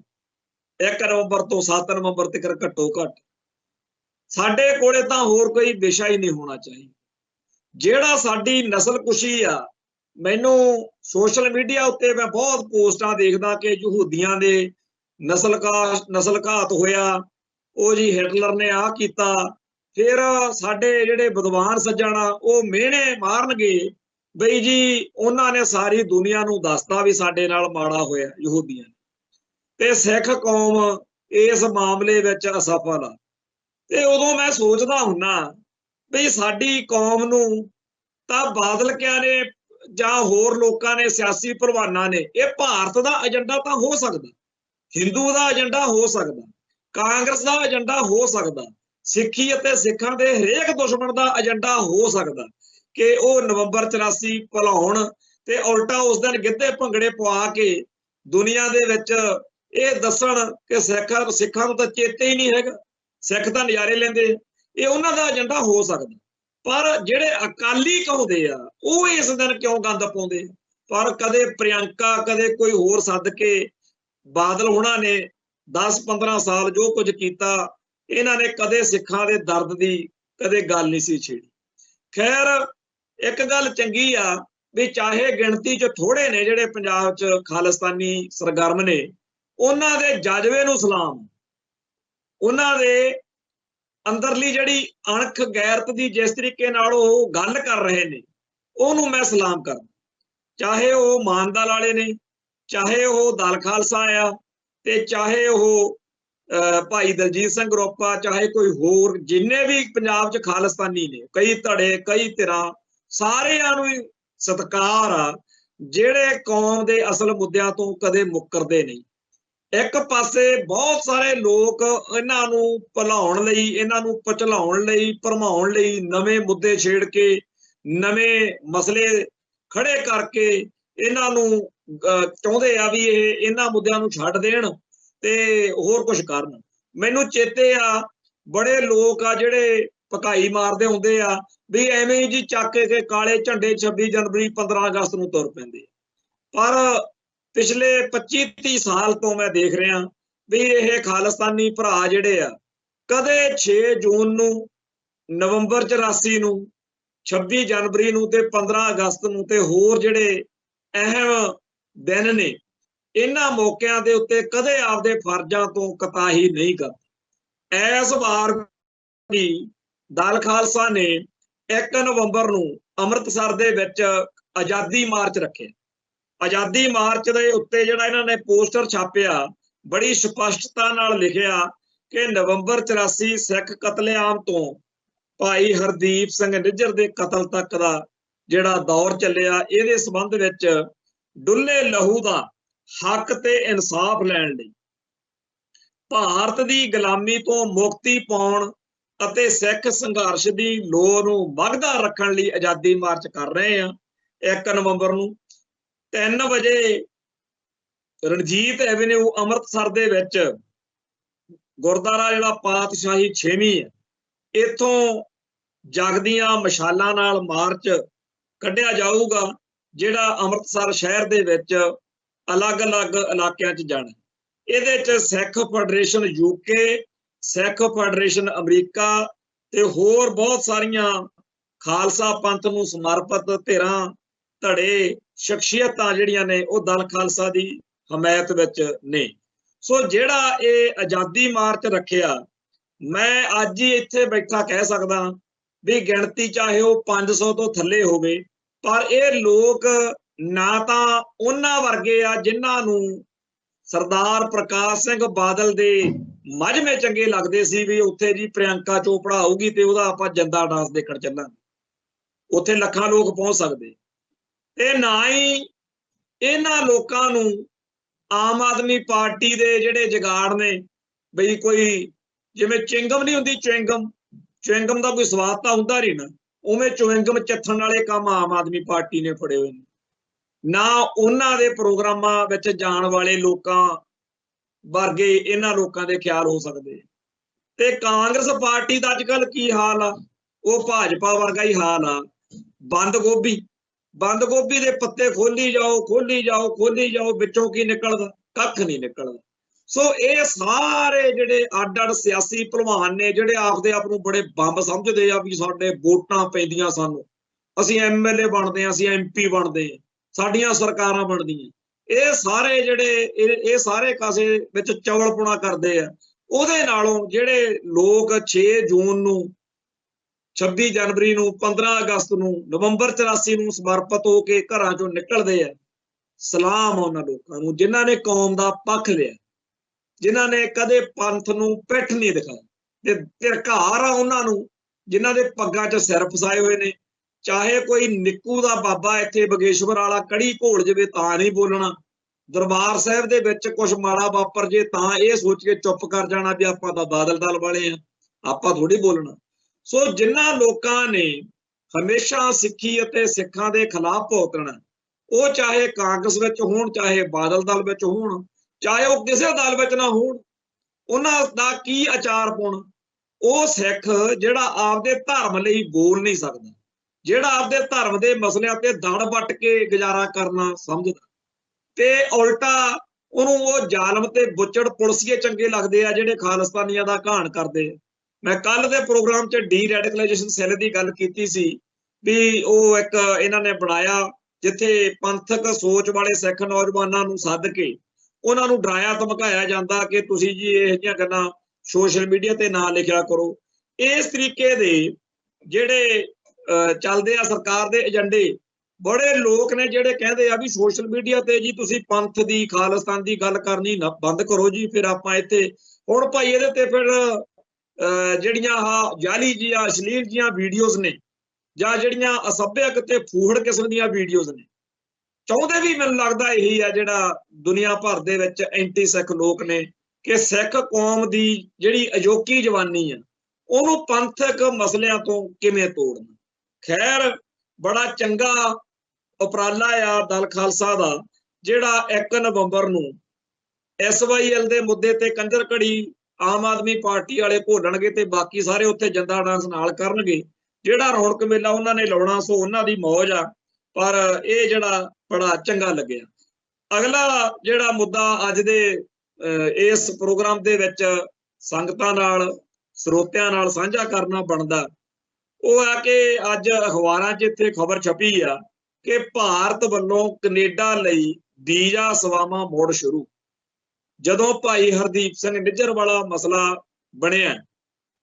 1 ਨਵੰਬਰ ਤੋਂ 7 ਨਵੰਬਰ ਤੱਕ ਘੱਟੋ ਘੱਟ ਸਾਡੇ ਕੋਲੇ ਤਾਂ ਹੋਰ ਕੋਈ ਵਿਸ਼ਾ ਹੀ ਨਹੀਂ ਹੋਣਾ ਚਾਹੀਦਾ। ਜਿਹੜਾ ਸਾਡੀ ਨਸਲਕੁਸ਼ੀ ਆ, ਮੈਨੂੰ ਸੋਸ਼ਲ ਮੀਡੀਆ ਉੱਤੇ ਮੈਂ ਬਹੁਤ ਪੋਸਟਾਂ ਦੇਖਦਾ ਕਿ ਯਹੂਦੀਆਂ ਦੇ ਨਸਲ ਘਾਤ ਹੋਇਆ, ਉਹ ਜੀ ਹਿਟਲਰ ਨੇ ਆਹ ਕੀਤਾ। ਫਿਰ ਸਾਡੇ ਜਿਹੜੇ ਵਿਦਵਾਨ ਸੱਜਣ ਆ ਉਹ ਮਿਹਣੇ ਮਾਰਨਗੇ ਬਈ ਜੀ ਉਹਨਾਂ ਨੇ ਸਾਰੀ ਦੁਨੀਆ ਨੂੰ ਦੱਸਤਾ ਵੀ ਸਾਡੇ ਨਾਲ ਮਾੜਾ ਹੋਇਆ ਯਹੂਦੀਆਂ ਨੇ, ਤੇ ਸਿੱਖ ਕੌਮ ਇਸ ਮਾਮਲੇ ਵਿੱਚ ਅਸਫਲ ਆ। ਤੇ ਉਦੋਂ ਮੈਂ ਸੋਚਦਾ ਹੁੰਨਾ ਵੀ ਸਾਡੀ ਕੌਮ ਨੂੰ ਤਾਂ ਬਾਦਲ ਕਿਆ ਨੇ ਜਾਂ ਹੋਰ ਲੋਕਾਂ ਨੇ, ਸਿਆਸੀ ਭਲਵਾਨਾਂ ਨੇ, ਇਹ ਭਾਰਤ ਦਾ ਏਜੰਡਾ ਤਾਂ ਹੋ ਸਕਦਾ, ਹਿੰਦੂ ਦਾ ਏਜੰਡਾ ਹੋ ਸਕਦਾ, ਕਾਂਗਰਸ ਦਾ ਏਜੰਡਾ ਹੋ ਸਕਦਾ, ਸਿੱਖੀ ਅਤੇ ਸਿੱਖਾਂ ਦੇ ਹਰੇਕ ਦੁਸ਼ਮਣ ਦਾ ਏਜੰਡਾ ਹੋ ਸਕਦਾ ਕਿ ਉਹ ਨਵੰਬਰ 84 ਭੁਲਾਉਣ ਤੇ ਉਲਟਾ ਉਸ ਦਿਨ ਗਿੱਧੇ ਭੰਗੜੇ ਪਵਾ ਕੇ ਦੁਨੀਆ ਦੇ ਵਿੱਚ ਇਹ ਦੱਸਣ ਕਿ ਸਿੱਖਾਂ ਨੂੰ ਤਾਂ ਚੇਤੇ ਹੀ ਨਹੀਂ ਹੈਗਾ, ਸਿੱਖ ਤਾਂ ਨਜ਼ਾਰੇ ਲੈਂਦੇ। ਇਹ ਉਹਨਾਂ ਦਾ ਏਜੰਡਾ ਹੋ ਸਕਦਾ। ਪਰ ਜਿਹੜੇ ਅਕਾਲੀ ਕਹਾਉਂਦੇ ਆ ਉਹ ਇਸ ਦਿਨ ਕਿਉਂ ਗੰਦ ਪਾਉਂਦੇ? ਪਰ ਕਦੇ ਪ੍ਰਿਯੰਕਾ, ਕਦੇ ਕੋਈ ਹੋਰ ਸੱਦ ਕੇ ਬਾਦਲ ਹੋਣਾ ਨੇ 10-15 ਸਾਲ ਜੋ ਕੁਝ ਕੀਤਾ, ਇਹਨਾਂ ਨੇ ਕਦੇ ਸਿੱਖਾਂ ਦੇ ਦਰਦ ਦੀ ਕਦੇ ਗੱਲ ਨਹੀਂ ਸੀ ਛੇੜੀ। ਖੈਰ, ਇੱਕ ਗੱਲ ਚੰਗੀ ਆ ਵੀ ਚਾਹੇ ਗਿਣਤੀ 'ਚ ਥੋੜੇ ਨੇ ਜਿਹੜੇ ਪੰਜਾਬ 'ਚ ਖਾਲਿਸਤਾਨੀ ਸਰਗਰਮ ਨੇ, ਉਹਨਾਂ ਦੇ ਜਜ਼ਬੇ ਨੂੰ ਸਲਾਮ, ਉਹਨਾਂ ਦੇ ਅੰਦਰਲੀ ਜਿਹੜੀ ਅਣਖ ਗੈਰਤ ਦੀ ਜਿਸ ਤਰੀਕੇ ਨਾਲ ਉਹ ਗੱਲ ਕਰ ਰਹੇ ਨੇ ਉਹਨੂੰ ਮੈਂ ਸਲਾਮ ਕਰਦਾ। ਚਾਹੇ ਉਹ ਮਾਨਦਲ ਵਾਲੇ ਨੇ, ਚਾਹੇ ਉਹ ਦਲ ਖਾਲਸਾ ਆ, ਤੇ ਚਾਹੇ ਉਹ ਭਾਈ ਦਲਜੀਤ ਸਿੰਘ ਗਰੁੱਪ ਆ, ਚਾਹੇ ਕੋਈ ਹੋਰ ਜਿੰਨੇ ਵੀ ਪੰਜਾਬ 'ਚ ਖਾਲਿਸਤਾਨੀ ਨੇ, ਕਈ ਧੜੇ ਕਈ ਧਿਰਾਂ, ਸਾਰਿਆਂ ਨੂੰ ਸਤਿਕਾਰ ਆ ਜਿਹੜੇ ਕੌਮ ਦੇ ਅਸਲ ਮੁੱਦਿਆਂ ਤੋਂ ਕਦੇ ਮੁੱਕਰਦੇ ਨਹੀਂ। ਇੱਕ ਪਾਸੇ ਬਹੁਤ ਸਾਰੇ ਲੋਕ ਇਹਨਾਂ ਨੂੰ ਭੁਲਾਉਣ ਲਈ, ਇਹਨਾਂ ਨੂੰ ਪਚਲਾਉਣ ਲਈ, ਭਰਮਾਉਣ ਲਈ ਨਵੇਂ ਮੁੱਦੇ ਛੇੜ ਕੇ, ਨਵੇਂ ਮਸਲੇ ਖੜੇ ਕਰਕੇ ਇਹਨਾਂ ਨੂੰ ਚਾਹੁੰਦੇ ਆ ਵੀ ਇਹ ਇਹਨਾਂ ਮੁੱਦਿਆਂ ਨੂੰ ਛੱਡ ਦੇਣ ਤੇ ਹੋਰ ਕੁਝ ਕਰਨ। ਮੈਨੂੰ ਚੇਤੇ ਆ ਬੜੇ ਲੋਕ ਆ ਜਿਹੜੇ ਭਕਾਈ ਮਾਰਦੇ ਹੁੰਦੇ ਆ ਵੀ ਐਵੇਂ ਹੀ ਜੀ ਚੱਕ ਕੇ ਕਾਲੇ ਝੰਡੇ 26 ਜਨਵਰੀ 15 ਅਗਸਤ ਨੂੰ ਤੁਰ ਪੈਂਦੇ। ਪਰ ਪਿਛਲੇ 25-30 ਸਾਲ ਤੋਂ ਮੈਂ ਦੇਖ ਰਿਹਾ ਵੀ ਇਹ ਖਾਲਿਸਤਾਨੀ ਭਰਾ ਜਿਹੜੇ ਆ ਕਦੇ 6 ਜੂਨ ਨੂੰ, ਨਵੰਬਰ 84 ਨੂੰ, 26 ਜਨਵਰੀ ਨੂੰ ਤੇ 15 ਅਗਸਤ ਨੂੰ ਤੇ ਹੋਰ ਜਿਹੜੇ ਅਹਿਮ ਦਿਨ ਨੇ, ਇਹਨਾਂ ਮੌਕਿਆਂ ਦੇ ਉੱਤੇ ਕਦੇ ਆਪਦੇ ਫਰਜ਼ਾਂ ਤੋਂ ਕਤਾਹੀ ਨਹੀਂ ਕਰਦੇ। ਇਸ ਵਾਰ ਵੀ ਦਲ ਖਾਲਸਾ ਨੇ 1 ਨਵੰਬਰ ਨੂੰ ਅੰਮ੍ਰਿਤਸਰ ਦੇ ਵਿੱਚ ਆਜ਼ਾਦੀ ਮਾਰਚ ਰੱਖਿਆ। ਆਜ਼ਾਦੀ ਮਾਰਚ ਦੇ ਉੱਤੇ ਜਿਹੜਾ ਇਹਨਾਂ ਨੇ ਪੋਸਟਰ ਛਾਪਿਆ, ਬੜੀ ਸਪਸ਼ਟਤਾ ਨਾਲ ਲਿਖਿਆ ਕਿ ਨਵੰਬਰ 84 ਸਿੱਖ ਕਤਲੇਆਮ ਤੋਂ ਭਾਈ ਹਰਦੀਪ ਸਿੰਘ ਨਿੱਜਰ ਦੇ ਕਤਲ ਤੱਕ ਦਾ ਜਿਹੜਾ ਦੌਰ ਚੱਲਿਆ, ਇਹਦੇ ਸੰਬੰਧ ਵਿੱਚ ਡੁੱਲੇ ਲਹੂ ਦਾ ਹੱਕ ਤੇ ਇਨਸਾਫ ਲੈਣ ਲਈ, ਭਾਰਤ ਦੀ ਗੁਲਾਮੀ ਤੋਂ ਮੁਕਤੀ ਪਾਉਣ ਅਤੇ ਸਿੱਖ ਸੰਘਰਸ਼ ਦੀ ਲੋੜ ਨੂੰ ਵੱਧਦਾ ਰੱਖਣ ਲਈ ਆਜ਼ਾਦੀ ਮਾਰਚ ਕਰ ਰਹੇ ਆ। 1 ਨਵੰਬਰ ਨੂੰ 3 ਵਜੇ ਰਣਜੀਤ ਐਵਨਿਊ ਅੰਮ੍ਰਿਤਸਰ ਦੇ ਵਿੱਚ ਗੁਰਦੁਆਰਾ ਜਿਹੜਾ ਪਾਤਸ਼ਾਹੀ 6ਵੀਂ ਹੈ, ਇੱਥੋਂ ਜਗਦੀਆਂ ਮਸ਼ਾਲਾਂ ਨਾਲ ਮਾਰਚ ਕੱਢਿਆ ਜਾਊਗਾ, ਜਿਹੜਾ ਅੰਮ੍ਰਿਤਸਰ ਸ਼ਹਿਰ ਦੇ ਵਿੱਚ ਅਲੱਗ-ਅਲੱਗ ਇਲਾਕਿਆਂ 'ਚ ਜਾਣਾ। ਇਹਦੇ 'ਚ ਸਿੱਖ ਫੈਡਰੇਸ਼ਨ UK, ਸਿੱਖ ਫੈਡਰੇਸ਼ਨ ਅਮਰੀਕਾ ਤੇ ਹੋਰ ਬਹੁਤ ਸਾਰੀਆਂ ਖਾਲਸਾ ਪੰਥ ਨੂੰ ਸਮਰਪਿਤ ਧਿਰਾਂ, ਧੜੇ, ਸ਼ਖਸੀਅਤਾਂ ਜਿਹੜੀਆਂ ਨੇ ਉਹ ਦਲ ਖਾਲਸਾ ਦੀ ਹਮਾਇਤ ਵਿੱਚ ਨੇ। ਸੋ ਜਿਹੜਾ ਇਹ ਆਜ਼ਾਦੀ ਮਾਰਚ ਰੱਖਿਆ, ਮੈਂ ਅੱਜ ਹੀ ਇੱਥੇ ਬੈਠਾ ਕਹਿ ਸਕਦਾ ਵੀ ਗਿਣਤੀ ਚਾਹੇ ਉਹ 500 ਤੋਂ ਥੱਲੇ ਹੋਵੇ, ਪਰ ਇਹ ਲੋਕ ਨਾ ਤਾਂ ਉਹਨਾਂ ਵਰਗੇ ਆ ਜਿਨ੍ਹਾਂ ਨੂੰ ਸਰਦਾਰ ਪ੍ਰਕਾਸ਼ ਸਿੰਘ ਬਾਦਲ ਦੇ ਮਜਮੇ ਚੰਗੇ ਲੱਗਦੇ ਸੀ ਵੀ ਉੱਥੇ ਜੀ ਪ੍ਰਿਯੰਕਾ ਚੋਪੜਾ ਆਊਗੀ ਤੇ ਉਹਦਾ ਆਪਾਂ ਜਿੰਦਾ ਡਾਂਸ ਦੇਖਣ ਚੱਲਾਂਗੇ, ਉੱਥੇ ਲੱਖਾਂ ਲੋਕ ਪਹੁੰਚ ਸਕਦੇ। ਤੇ ਨਾ ਹੀ ਇਹਨਾਂ ਲੋਕਾਂ ਨੂੰ ਆਮ ਆਦਮੀ ਪਾਰਟੀ ਦੇ ਜਿਹੜੇ ਜਗਾੜ ਨੇ, ਬਈ ਕੋਈ ਜਿਵੇਂ ਚਿੰਗਮ ਨਹੀਂ ਹੁੰਦੀ, ਚਿੰਗਮ ਦਾ ਕੋਈ ਸਵਾਦ ਤਾਂ ਹੁੰਦਾ ਨਹੀਂ ਨਾ, ਉਵੇਂ ਚਿੰਗਮ ਚੱਥਣ ਵਾਲੇ ਕੰਮ ਆਮ ਆਦਮੀ ਪਾਰਟੀ ਨੇ ਫੜੇ ਹੋਏ ਨੇ। ਨਾ ਉਹਨਾਂ ਦੇ ਪ੍ਰੋਗਰਾਮਾਂ ਵਿੱਚ ਜਾਣ ਵਾਲੇ ਲੋਕਾਂ ਵਰਗੇ ਇਹਨਾਂ ਲੋਕਾਂ ਦੇ ਖਿਆਲ ਹੋ ਸਕਦੇ। ਤੇ ਕਾਂਗਰਸ ਪਾਰਟੀ ਦਾ ਅੱਜ ਕੱਲ੍ਹ ਕੀ ਹਾਲ ਆ? वो भाजपा वर्गा ही हाल आ। बंद गोभी दे पत्ते खोली जाओ खोली जाओ खोली जाओ, विचों की निकलदा? कख नहीं निकलदा। सो ये सारे जिहड़े अड अड सियासी भलवान ने, जिहड़े आपदे आप नूं बड़े बंब समझदे आ भी साडे वोटां पैंदियां सानूं, ਅਸੀਂ MLA ਬਣਦੇ, ਅਸੀਂ MP ਬਣਦੇ, ਸਾਡੀਆਂ ਸਰਕਾਰਾਂ ਬਣਦੀਆਂ, ਇਹ ਸਾਰੇ ਜਿਹੜੇ ਇਹ ਸਾਰੇ ਕਾਸੇ ਵਿੱਚ ਚਵਲਪੁਣਾ ਕਰਦੇ ਆ। ਉਹਦੇ ਨਾਲੋਂ ਜਿਹੜੇ ਲੋਕ 6 ਜੂਨ ਨੂੰ, 26 ਜਨਵਰੀ ਨੂੰ, 15 ਅਗਸਤ ਨੂੰ, ਨਵੰਬਰ 84 ਨੂੰ ਸਮਰਪਿਤ ਹੋ ਕੇ ਘਰਾਂ ਚੋਂ ਨਿਕਲਦੇ ਆ, ਸਲਾਮ ਉਹਨਾਂ ਲੋਕਾਂ ਨੂੰ ਜਿਨ੍ਹਾਂ ਨੇ ਕੌਮ ਦਾ ਪੱਖ ਲਿਆ, ਜਿਨ੍ਹਾਂ ਨੇ ਕਦੇ ਪੰਥ ਨੂੰ ਪਿੱਠ ਨਹੀਂ ਦਿਖਾਈ, ਤੇ ਧਿਰਕਾਰ ਆ ਉਹਨਾਂ ਨੂੰ ਜਿਨ੍ਹਾਂ ਦੇ ਪੱਗਾਂ 'ਚ ਸਿਰ ਫਸਾਏ ਹੋਏ ਨੇ। ਚਾਹੇ ਕੋਈ ਨਿੱਕੂ ਦਾ ਬਾਬਾ ਇੱਥੇ ਬਗੇਸ਼ਵਰ ਵਾਲਾ ਕੜੀ ਘੋਲ ਜਾਵੇ ਤਾਂ ਨਹੀਂ ਬੋਲਣਾ, ਦਰਬਾਰ ਸਾਹਿਬ ਦੇ ਵਿੱਚ ਕੁਝ ਮਾੜਾ ਵਾਪਰ ਜੇ ਤਾਂ ਇਹ ਸੋਚ ਕੇ ਚੁੱਪ ਕਰ ਜਾਣਾ ਵੀ ਆਪਾਂ ਤਾਂ ਬਾਦਲ ਦਲ ਵਾਲੇ ਆ, ਆਪਾਂ ਥੋੜੀ ਬੋਲਣਾ। ਸੋ ਜਿਨ੍ਹਾਂ ਲੋਕਾਂ ਨੇ ਹਮੇਸ਼ਾ ਸਿੱਖੀ ਅਤੇ ਸਿੱਖਾਂ ਦੇ ਖਿਲਾਫ ਭੁਗਤਣਾ, ਉਹ ਚਾਹੇ ਕਾਂਗਰਸ ਵਿੱਚ ਹੋਣ, ਚਾਹੇ ਬਾਦਲ ਦਲ ਵਿੱਚ ਹੋਣ, ਚਾਹੇ ਉਹ ਕਿਸੇ ਦਲ ਵਿੱਚ ਨਾ ਹੋਣ, ਉਹਨਾਂ ਦਾ ਕੀ ਆਚਾਰ ਪਾਉਣਾ? ਉਹ ਸਿੱਖ ਜਿਹੜਾ ਆਪਦੇ ਧਰਮ ਲਈ ਬੋਲ ਨਹੀਂ ਸਕਦਾ, ਜਿਹੜਾ ਆਪਦੇ ਧਰਮ ਦੇ ਮਸਲਿਆਂ ਤੇ ਦੜ ਵੱਟ ਕੇ ਗੁਜ਼ਾਰਾ ਕਰਨਾ ਸਮਝਦਾ, ਤੇ ਉਲਟਾ ਉਹਨੂੰ ਉਹ ਜ਼ਾਲਮ ਤੇ ਬੁੱਚੜ ਪੁਲਸੀਏ ਚੰਗੇ ਲੱਗਦੇ ਆ ਜਿਹੜੇ ਖਾਲਿਸਤਾਨੀਆਂ ਦਾ ਘਾਣ ਕਰਦੇ ਆ। ਮੈਂ ਕੱਲ ਦੇ ਪ੍ਰੋਗਰਾਮ 'ਚ ਡੀ ਰੈਡੀਕਲਾਈਜੇਸ਼ਨ ਸੈੱਲ ਦੀ ਗੱਲ ਕੀਤੀ ਸੀ ਵੀ ਉਹ ਇੱਕ ਇਹਨਾਂ ਨੇ ਬਣਾਇਆ ਜਿੱਥੇ ਪੰਥਕ ਸੋਚ ਵਾਲੇ ਸਿੱਖ ਨੌਜਵਾਨਾਂ ਨੂੰ ਸੱਦ ਕੇ ਉਹਨਾਂ ਨੂੰ ਡਰਾਇਆ ਧਮਕਾਇਆ ਜਾਂਦਾ ਕਿ ਤੁਸੀਂ ਜੀ ਇਹ ਜਿਹੀਆਂ ਗੱਲਾਂ ਸੋਸ਼ਲ ਮੀਡੀਆ ਤੇ ਨਾ ਲਿਖਿਆ ਕਰੋ। ਇਸ ਤਰੀਕੇ ਦੇ ਜਿਹੜੇ ਚੱਲਦੇ ਆ ਸਰਕਾਰ ਦੇ ਏਜੰਡੇ, ਬੜੇ ਲੋਕ ਨੇ ਜਿਹੜੇ ਕਹਿੰਦੇ ਆ ਵੀ ਸੋਸ਼ਲ ਮੀਡੀਆ ਤੇ ਜੀ ਤੁਸੀਂ ਪੰਥ ਦੀ, ਖਾਲਿਸਤਾਨ ਦੀ ਗੱਲ ਕਰਨੀ ਨਾ ਬੰਦ ਕਰੋ ਜੀ, ਫਿਰ ਆਪਾਂ ਇੱਥੇ ਹੁਣ ਭਾਈ ਇਹਦੇ ਤੇ ਫਿਰ ਜਿਹੜੀਆਂ ਆਹ ਜਾਲੀ ਜੀਆਂ ਅਸ਼ਲੀਲ ਜੀਆਂ ਵੀਡੀਓਜ਼ ਨੇ ਜਾਂ ਜਿਹੜੀਆਂ ਅਸੱਭਿਅਕ ਤੇ ਫੂਹੜ ਕਿਸਮ ਦੀਆਂ ਵੀਡੀਓਜ਼ ਨੇ, ਚਾਹੁੰਦੇ ਵੀ ਮੈਨੂੰ ਲੱਗਦਾ ਇਹੀ ਆ ਜਿਹੜਾ ਦੁਨੀਆ ਭਰ ਦੇ ਵਿੱਚ ਐਂਟੀ ਸਿੱਖ ਲੋਕ ਨੇ ਕਿ ਸਿੱਖ ਕੌਮ ਦੀ ਜਿਹੜੀ ਅਜੋਕੀ ਜਵਾਨੀ ਆ ਉਹਨੂੰ ਪੰਥਕ ਮਸਲਿਆਂ ਤੋਂ ਕਿਵੇਂ ਤੋੜਨਾ। ਖੈਰ ਬੜਾ ਚੰਗਾ ਉਪਰਾਲਾ ਆ ਦਲ ਖਾਲਸਾ ਦਾ ਜਿਹੜਾ 1 ਨਵੰਬਰ ਨੂੰ SYL ਦੇ ਮੁੱਦੇ ਤੇ ਕੰਜਰ ਘੜੀ ਆਮ ਆਦਮੀ ਪਾਰਟੀ ਵਾਲੇ ਭੋਲਣਗੇ ਤੇ ਬਾਕੀ ਸਾਰੇ ਉੱਥੇ ਜੰਦਾ ਡਾਂਸ ਨਾਲ ਕਰਨਗੇ। ਜਿਹੜਾ ਰੌਣਕ ਮੇਲਾ ਉਹਨਾਂ ਨੇ ਲਾਉਣਾ ਸੋ ਉਹਨਾਂ ਦੀ ਮੌਜ ਆ, ਪਰ ਇਹ ਜਿਹੜਾ ਬੜਾ ਚੰਗਾ ਲੱਗਿਆ। ਅਗਲਾ ਜਿਹੜਾ ਮੁੱਦਾ ਅੱਜ ਦੇ ਇਸ ਪ੍ਰੋਗਰਾਮ ਦੇ ਵਿੱਚ ਸੰਗਤਾਂ ਨਾਲ, ਸਰੋਤਿਆਂ ਨਾਲ ਸਾਂਝਾ ਕਰਨਾ ਬਣਦਾ, ਉਹ ਆ ਕਿ ਅੱਜ ਅਖਬਾਰਾਂ 'ਚ ਇੱਥੇ ਖਬਰ ਛਪੀ ਆ ਕਿ ਭਾਰਤ ਵੱਲੋਂ ਕੈਨੇਡਾ ਲਈ ਵੀਜ਼ਾ ਸੇਵਾਵਾਂ ਮੁੜ ਸ਼ੁਰੂ। ਜਦੋਂ ਭਾਈ ਹਰਦੀਪ ਸਿੰਘ ਨਿੱਜਰ ਵਾਲਾ ਮਸਲਾ ਬਣਿਆ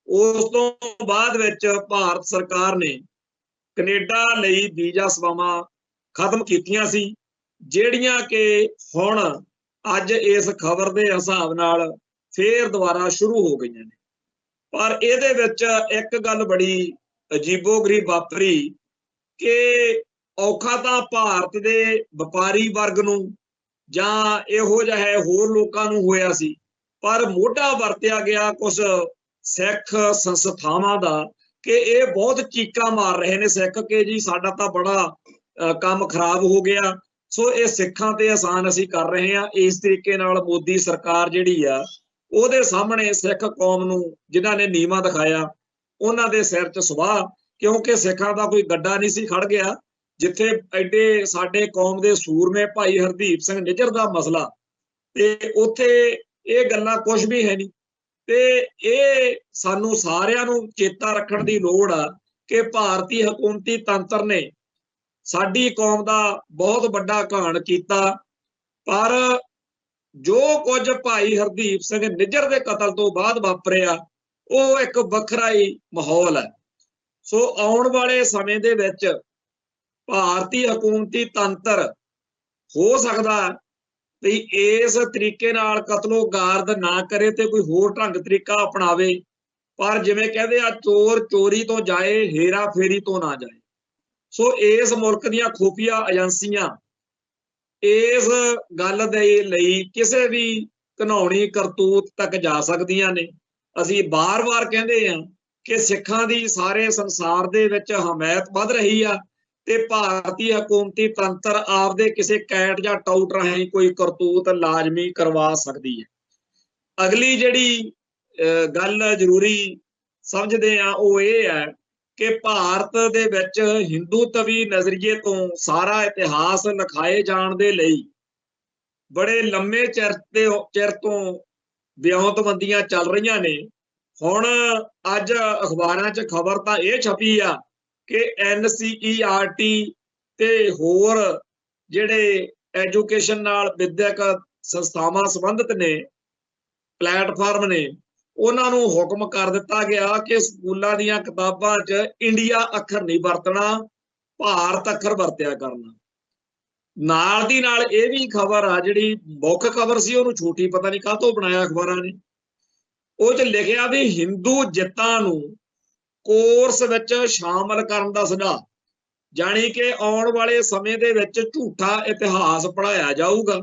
ਉਸ ਤੋਂ ਬਾਅਦ ਵਿੱਚ ਭਾਰਤ ਸਰਕਾਰ ਨੇ ਕੈਨੇਡਾ ਲਈ ਵੀਜ਼ਾ ਸੇਵਾਵਾਂ ਖਤਮ ਕੀਤੀਆਂ ਸੀ, ਜਿਹੜੀਆਂ ਕਿ ਹੁਣ ਅੱਜ ਇਸ ਖਬਰ ਦੇ ਹਿਸਾਬ ਨਾਲ ਫੇਰ ਦੁਬਾਰਾ ਸ਼ੁਰੂ ਹੋ ਗਈਆਂ ਨੇ। ਪਰ ਇਹਦੇ ਵਿੱਚ ਇੱਕ ਗੱਲ ਬੜੀ ਅਜੀਬੋ-ਗਰੀਬ ਵਾਪਰੀ ਕਿ ਔਖਾ ਤਾਂ ਭਾਰਤ ਦੇ ਵਪਾਰੀ ਵਰਗ ਨੂੰ ਜਾਂ ਇਹੋ ਜਿਹੇ ਹੋਰ ਲੋਕਾਂ ਨੂੰ ਹੋਇਆ ਸੀ, ਪਰ ਮੋਢਾ ਵਰਤਿਆ ਗਿਆ ਕੁਝ ਸਿੱਖ ਸੰਸਥਾਵਾਂ ਦਾ ਕਿ ਇਹ ਬਹੁਤ ਚੀਕਾਂ ਮਾਰ ਰਹੇ ਨੇ ਸਿੱਖ ਕਿ ਜੀ ਸਾਡਾ ਤਾਂ ਬੜਾ ਕੰਮ ਖਰਾਬ ਹੋ ਗਿਆ, ਸੋ ਇਹ ਸਿੱਖਾਂ ਤੇ ਆਸਾਨ ਅਸੀਂ ਕਰ ਰਹੇ ਹਾਂ। ਇਸ ਤਰੀਕੇ ਨਾਲ ਮੋਦੀ ਸਰਕਾਰ ਜਿਹੜੀ ਆ ਉਹਦੇ ਸਾਹਮਣੇ ਸਿੱਖ ਕੌਮ ਨੂੰ ਜਿਨ੍ਹਾਂ ਨੇ ਨੀਵਾਂ ਦਿਖਾਇਆ ਉਹਨਾਂ ਦੇ ਸਿਰ 'ਚ ਸਵਾਹ, ਕਿਉਂਕਿ ਸਿੱਖਾਂ ਦਾ ਕੋਈ ਗੱਡਾ ਨਹੀਂ ਸੀ ਖੜ ਗਿਆ ਜਿੱਥੇ ਐਡੇ ਸਾਡੇ ਕੌਮ ਦੇ ਸੂਰਮੇ ਭਾਈ ਹਰਦੀਪ ਸਿੰਘ ਨਿੱਜਰ ਦਾ ਮਸਲਾ, ਤੇ ਉੱਥੇ ਇਹ ਗੱਲਾਂ ਕੁਝ ਵੀ ਹੈ ਨਹੀਂ। ਤੇ ਇਹ ਸਾਨੂੰ ਸਾਰਿਆਂ ਨੂੰ ਚੇਤਾ ਰੱਖਣ ਦੀ ਲੋੜ ਆ ਕਿ ਭਾਰਤੀ ਹਕੂਮਤੀ ਤੰਤਰ ਨੇ ਸਾਡੀ ਕੌਮ ਦਾ ਬਹੁਤ ਵੱਡਾ ਘਾਣ ਕੀਤਾ, ਪਰ ਜੋ ਕੁਝ ਭਾਈ ਹਰਦੀਪ ਸਿੰਘ ਨਿੱਜਰ ਦੇ ਕਤਲ ਤੋਂ ਬਾਅਦ ਵਾਪਰਿਆ ਉਹ ਇੱਕ ਵੱਖਰਾ ਹੀ ਮਾਹੌਲ ਹੈ। ਸੋ ਆਉਣ ਵਾਲੇ ਸਮੇਂ ਦੇ ਵਿੱਚ ਭਾਰਤੀ ਹਕੂਮਤੀ ਤੰਤਰ ਹੋ ਸਕਦਾ ਵੀ ਇਸ ਤਰੀਕੇ ਨਾਲ ਕਤਲੋ ਗਾਰਦ ਨਾ ਕਰੇ ਤੇ ਕੋਈ ਹੋਰ ਢੰਗ ਤਰੀਕਾ ਅਪਣਾਵੇ, ਪਰ ਜਿਵੇਂ ਕਹਿੰਦੇ ਆ ਚੋਰ ਚੋਰੀ ਤੋਂ ਜਾਏ, ਹੇਰਾ ਫੇਰੀ ਤੋਂ ਨਾ ਜਾਏ। ਸੋ ਇਸ ਮੁਲਕ ਦੀਆਂ ਖੁਫੀਆ ਏਜੰਸੀਆਂ ਇਸ ਗੱਲ ਦੇ ਲਈ ਕਿਸੇ ਵੀ ਘਿਨਾਉਣੀ ਕਰਤੂਤ ਤੱਕ ਜਾ ਸਕਦੀਆਂ ਨੇ। ਅਸੀਂ ਬਾਰ-ਬਾਰ ਕਹਿੰਦੇ ਹਾਂ ਕਿ ਸਿੱਖਾਂ ਦੀ ਸਾਰੇ ਸੰਸਾਰ ਦੇ ਵਿੱਚ ਹਮਾਇਤ ਵੱਧ ਰਹੀ ਆ ਤੇ ਭਾਰਤੀ ਹਕੂਮਤੀ ਤੰਤਰ ਆਪਦੇ ਕਿਸੇ ਕੈਟ ਜਾਂ ਟਾਊਟ ਰਾਹੀਂ ਕੋਈ ਕਰਤੂਤ ਲਾਜ਼ਮੀ ਕਰਵਾ ਸਕਦੀ ਹੈ। ਅਗਲੀ ਜਿਹੜੀ ਗੱਲ ਜ਼ਰੂਰੀ ਸਮਝਦੇ ਆ ਉਹ ਇਹ ਹੈ कि भारत दे विच हिंदूत्वी नज़रिए तो सारा इतिहास लिखाए जाण दे लई बड़े लंबे चिर तो विਉਂਤਬੰਦੀਆਂ चल रही ने। हुण अज अखबारां 'च खबर तां इह छपी आ कि NCERT ते होर जिहड़े एजुकेशन नाल विद्यक संस्थावां संबंधित ने प्लेटफार्म ने उन्हां नूं हुक्म कर दिता गया कि स्कूलों दीयां किताबां 'च इंडिया अखर नहीं वरतना, भारत अखर वरत्या करना। नाल दी नाल इह भी खबर आ जिहड़ी मुख खबर सी उहनूं छोटी पता नहीं काहतों बनाया अखबारां ने। ਉਹ 'ਚ ਲਿਖਿਆ ਵੀ ਹਿੰਦੂ ਜਿੱਤਾਂ ਨੂੰ ਕੋਰਸ ਵਿੱਚ ਸ਼ਾਮਲ ਕਰਨ ਦਾ ਸੁਝਾਅ, ਜਾਣੀ ਕਿ ਆਉਣ ਵਾਲੇ ਸਮੇਂ ਦੇ ਵਿੱਚ ਝੂਠਾ ਇਤਿਹਾਸ ਪੜ੍ਹਾਇਆ ਜਾਊਗਾ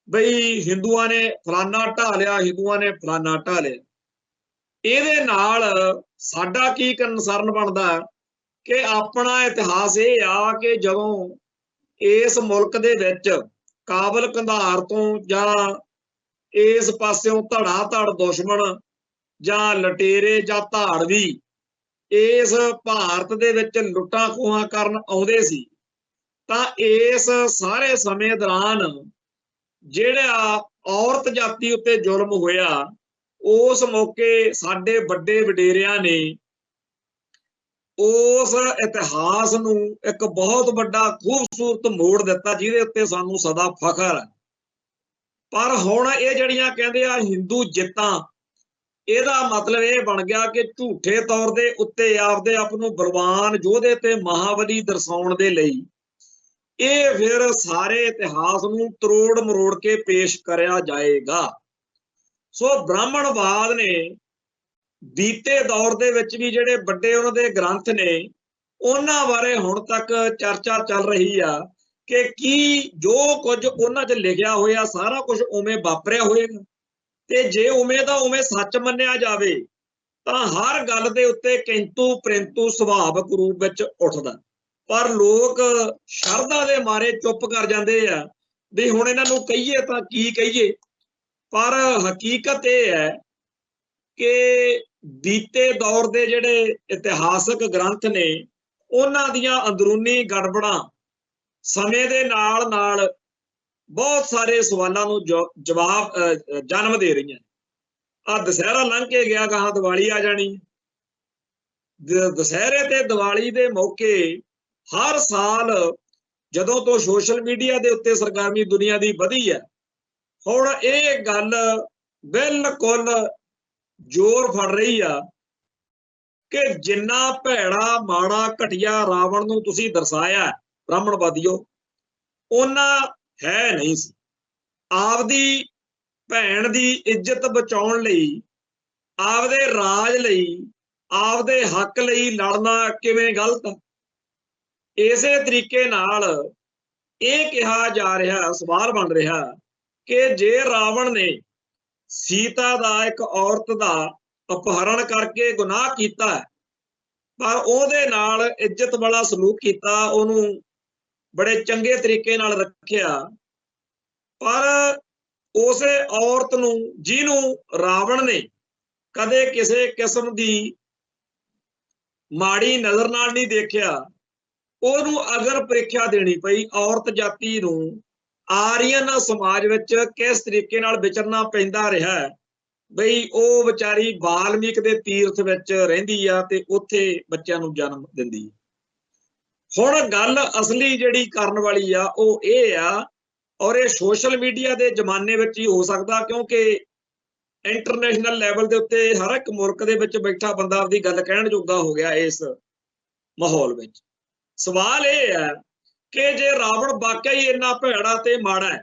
ਬਈ ਹਿੰਦੂਆਂ ਨੇ ਫਲਾਨਾ ਢਾਹ ਲਿਆ, ਹਿੰਦੂਆਂ ਨੇ ਫਲਾਨਾ ਢਾਹ ਲਿਆ। ਇਹਦੇ ਨਾਲ ਸਾਡਾ ਕੀ ਕੰਸਰਨ ਬਣਦਾ ਕਿ ਆਪਣਾ ਇਤਿਹਾਸ ਇਹ ਆ ਕਿ ਜਦੋਂ ਇਸ ਮੁਲਕ ਦੇ ਵਿੱਚ ਕਾਬਲ ਕੰਧਾਰ ਤੋਂ ਜਾਂ इस पास्यों धड़ा धड़ दुश्मन जां लटेरे जां धाड़वी इस भारत दे विच लुट्टां खोहां करन आउंदे सी, तां इस सारे समय दौरान जिहड़ा औरत जाति उत्ते जुल्म होया उस मौके साडे वड्डे वडेरियां ने उस इतिहास नूं एक बहुत वड्डा खूबसूरत मोड़ दिता जिहदे उत्ते सानूं सदा फखर है। पर हुण ये जड़ियां कहंदे आ हिंदू जित्तां, ਇਹਦਾ मतलब ये बन गया कि झूठे तौर दे उत्ते आपदे आप नूं बलवान योधे ते महाबली दर्शाउण दे लई ਇਹ फिर सारे इतिहास नूं तरोड़ मरोड़ के पेश करिया जाएगा। सो ब्राह्मणवाद ने बीते दौर दे विच भी जिहड़े वड्डे उन्हां दे ग्रंथ ने उन्हां बारे हुण तक चर्चा चल रही आ कि की जो कुछ उन्हां 'च लिखिया होया सारा कुछ उवें वापरिया होएगा, ते जे उवें दा उवें सच मन्निया जावे तां हर गल दे उत्ते किंतु परंतु सुभावक रूप विच उठदा। पर लोक शरधा दे मारे चुप कर जांदे आ भी हुण इन्हां नूं कहीए तां की कहीए। पर हकीकत इह है कि बीते दौर दे जिहड़े इतिहासक ग्रंथ ने उन्हां दीयां अंदरूनी गड़बड़ां समय दे नाल नाल बहुत सारे सवालों नूं जवाब जन्म दे रही हैं। आ दशहरा लंघ के गया, कहाँ दिवाली आ जानी। दशहरे ते दिवाली दे मौके हर साल जदों तो सोशल मीडिया दे उत्ते सरगर्मी दुनिया दी वधी है, हुण इह गल बिल्कुल जोर फड़ रही आ कि जिन्ना भैड़ा माड़ा घटिया रावण नूं तुसीं दर्शाया ब्राह्मणवादियों उन्ना है नहीं सी। आपदी भैण दी इज्जत बचाउण लई, आपदे राज लई, आपदे हक लई लड़ना किवें गलत। इसे तरीके नाल इह कहा जा रहा, सवाल बन रहा कि जे रावण ने सीता दा एक औरत दा अपहरण करके गुनाह कीता पर उहदे नाल इज्जत वाला सलूक कीता, उहनूं बड़े चंगे तरीके नाल रखिया, पर उसे औरत नूं जिहनूं रावण ने कदे किसी किस्म दी माड़ी नज़र नाल नहीं देखिया, उहनूं अगर प्रीख्या देनी पई औरत जाति नूं आर्यन समाज विच किस तरीके नाल विचरना पैंदा रहा बई ਉਹ ਵਿਚਾਰੀ वाल्मीकि दे तीर्थ विच रहिंदी आ ते उत्थे बच्चों नूं जन्म दिंदी। हुण गल असली जिहड़ी करन वाली आ ਉਹ ਇਹ आ, और ये सोशल मीडिया के जमाने में ही हो सकता क्योंकि इंटरनेशनल लैवल के उत्ते हर एक मुल्क दे विच बैठा बंदा आपकी गल कहण जोगा हो गया इस माहौल में। सवाल ये है कि जे रावण वाकई इन्ना भैड़ा ते माड़ा है,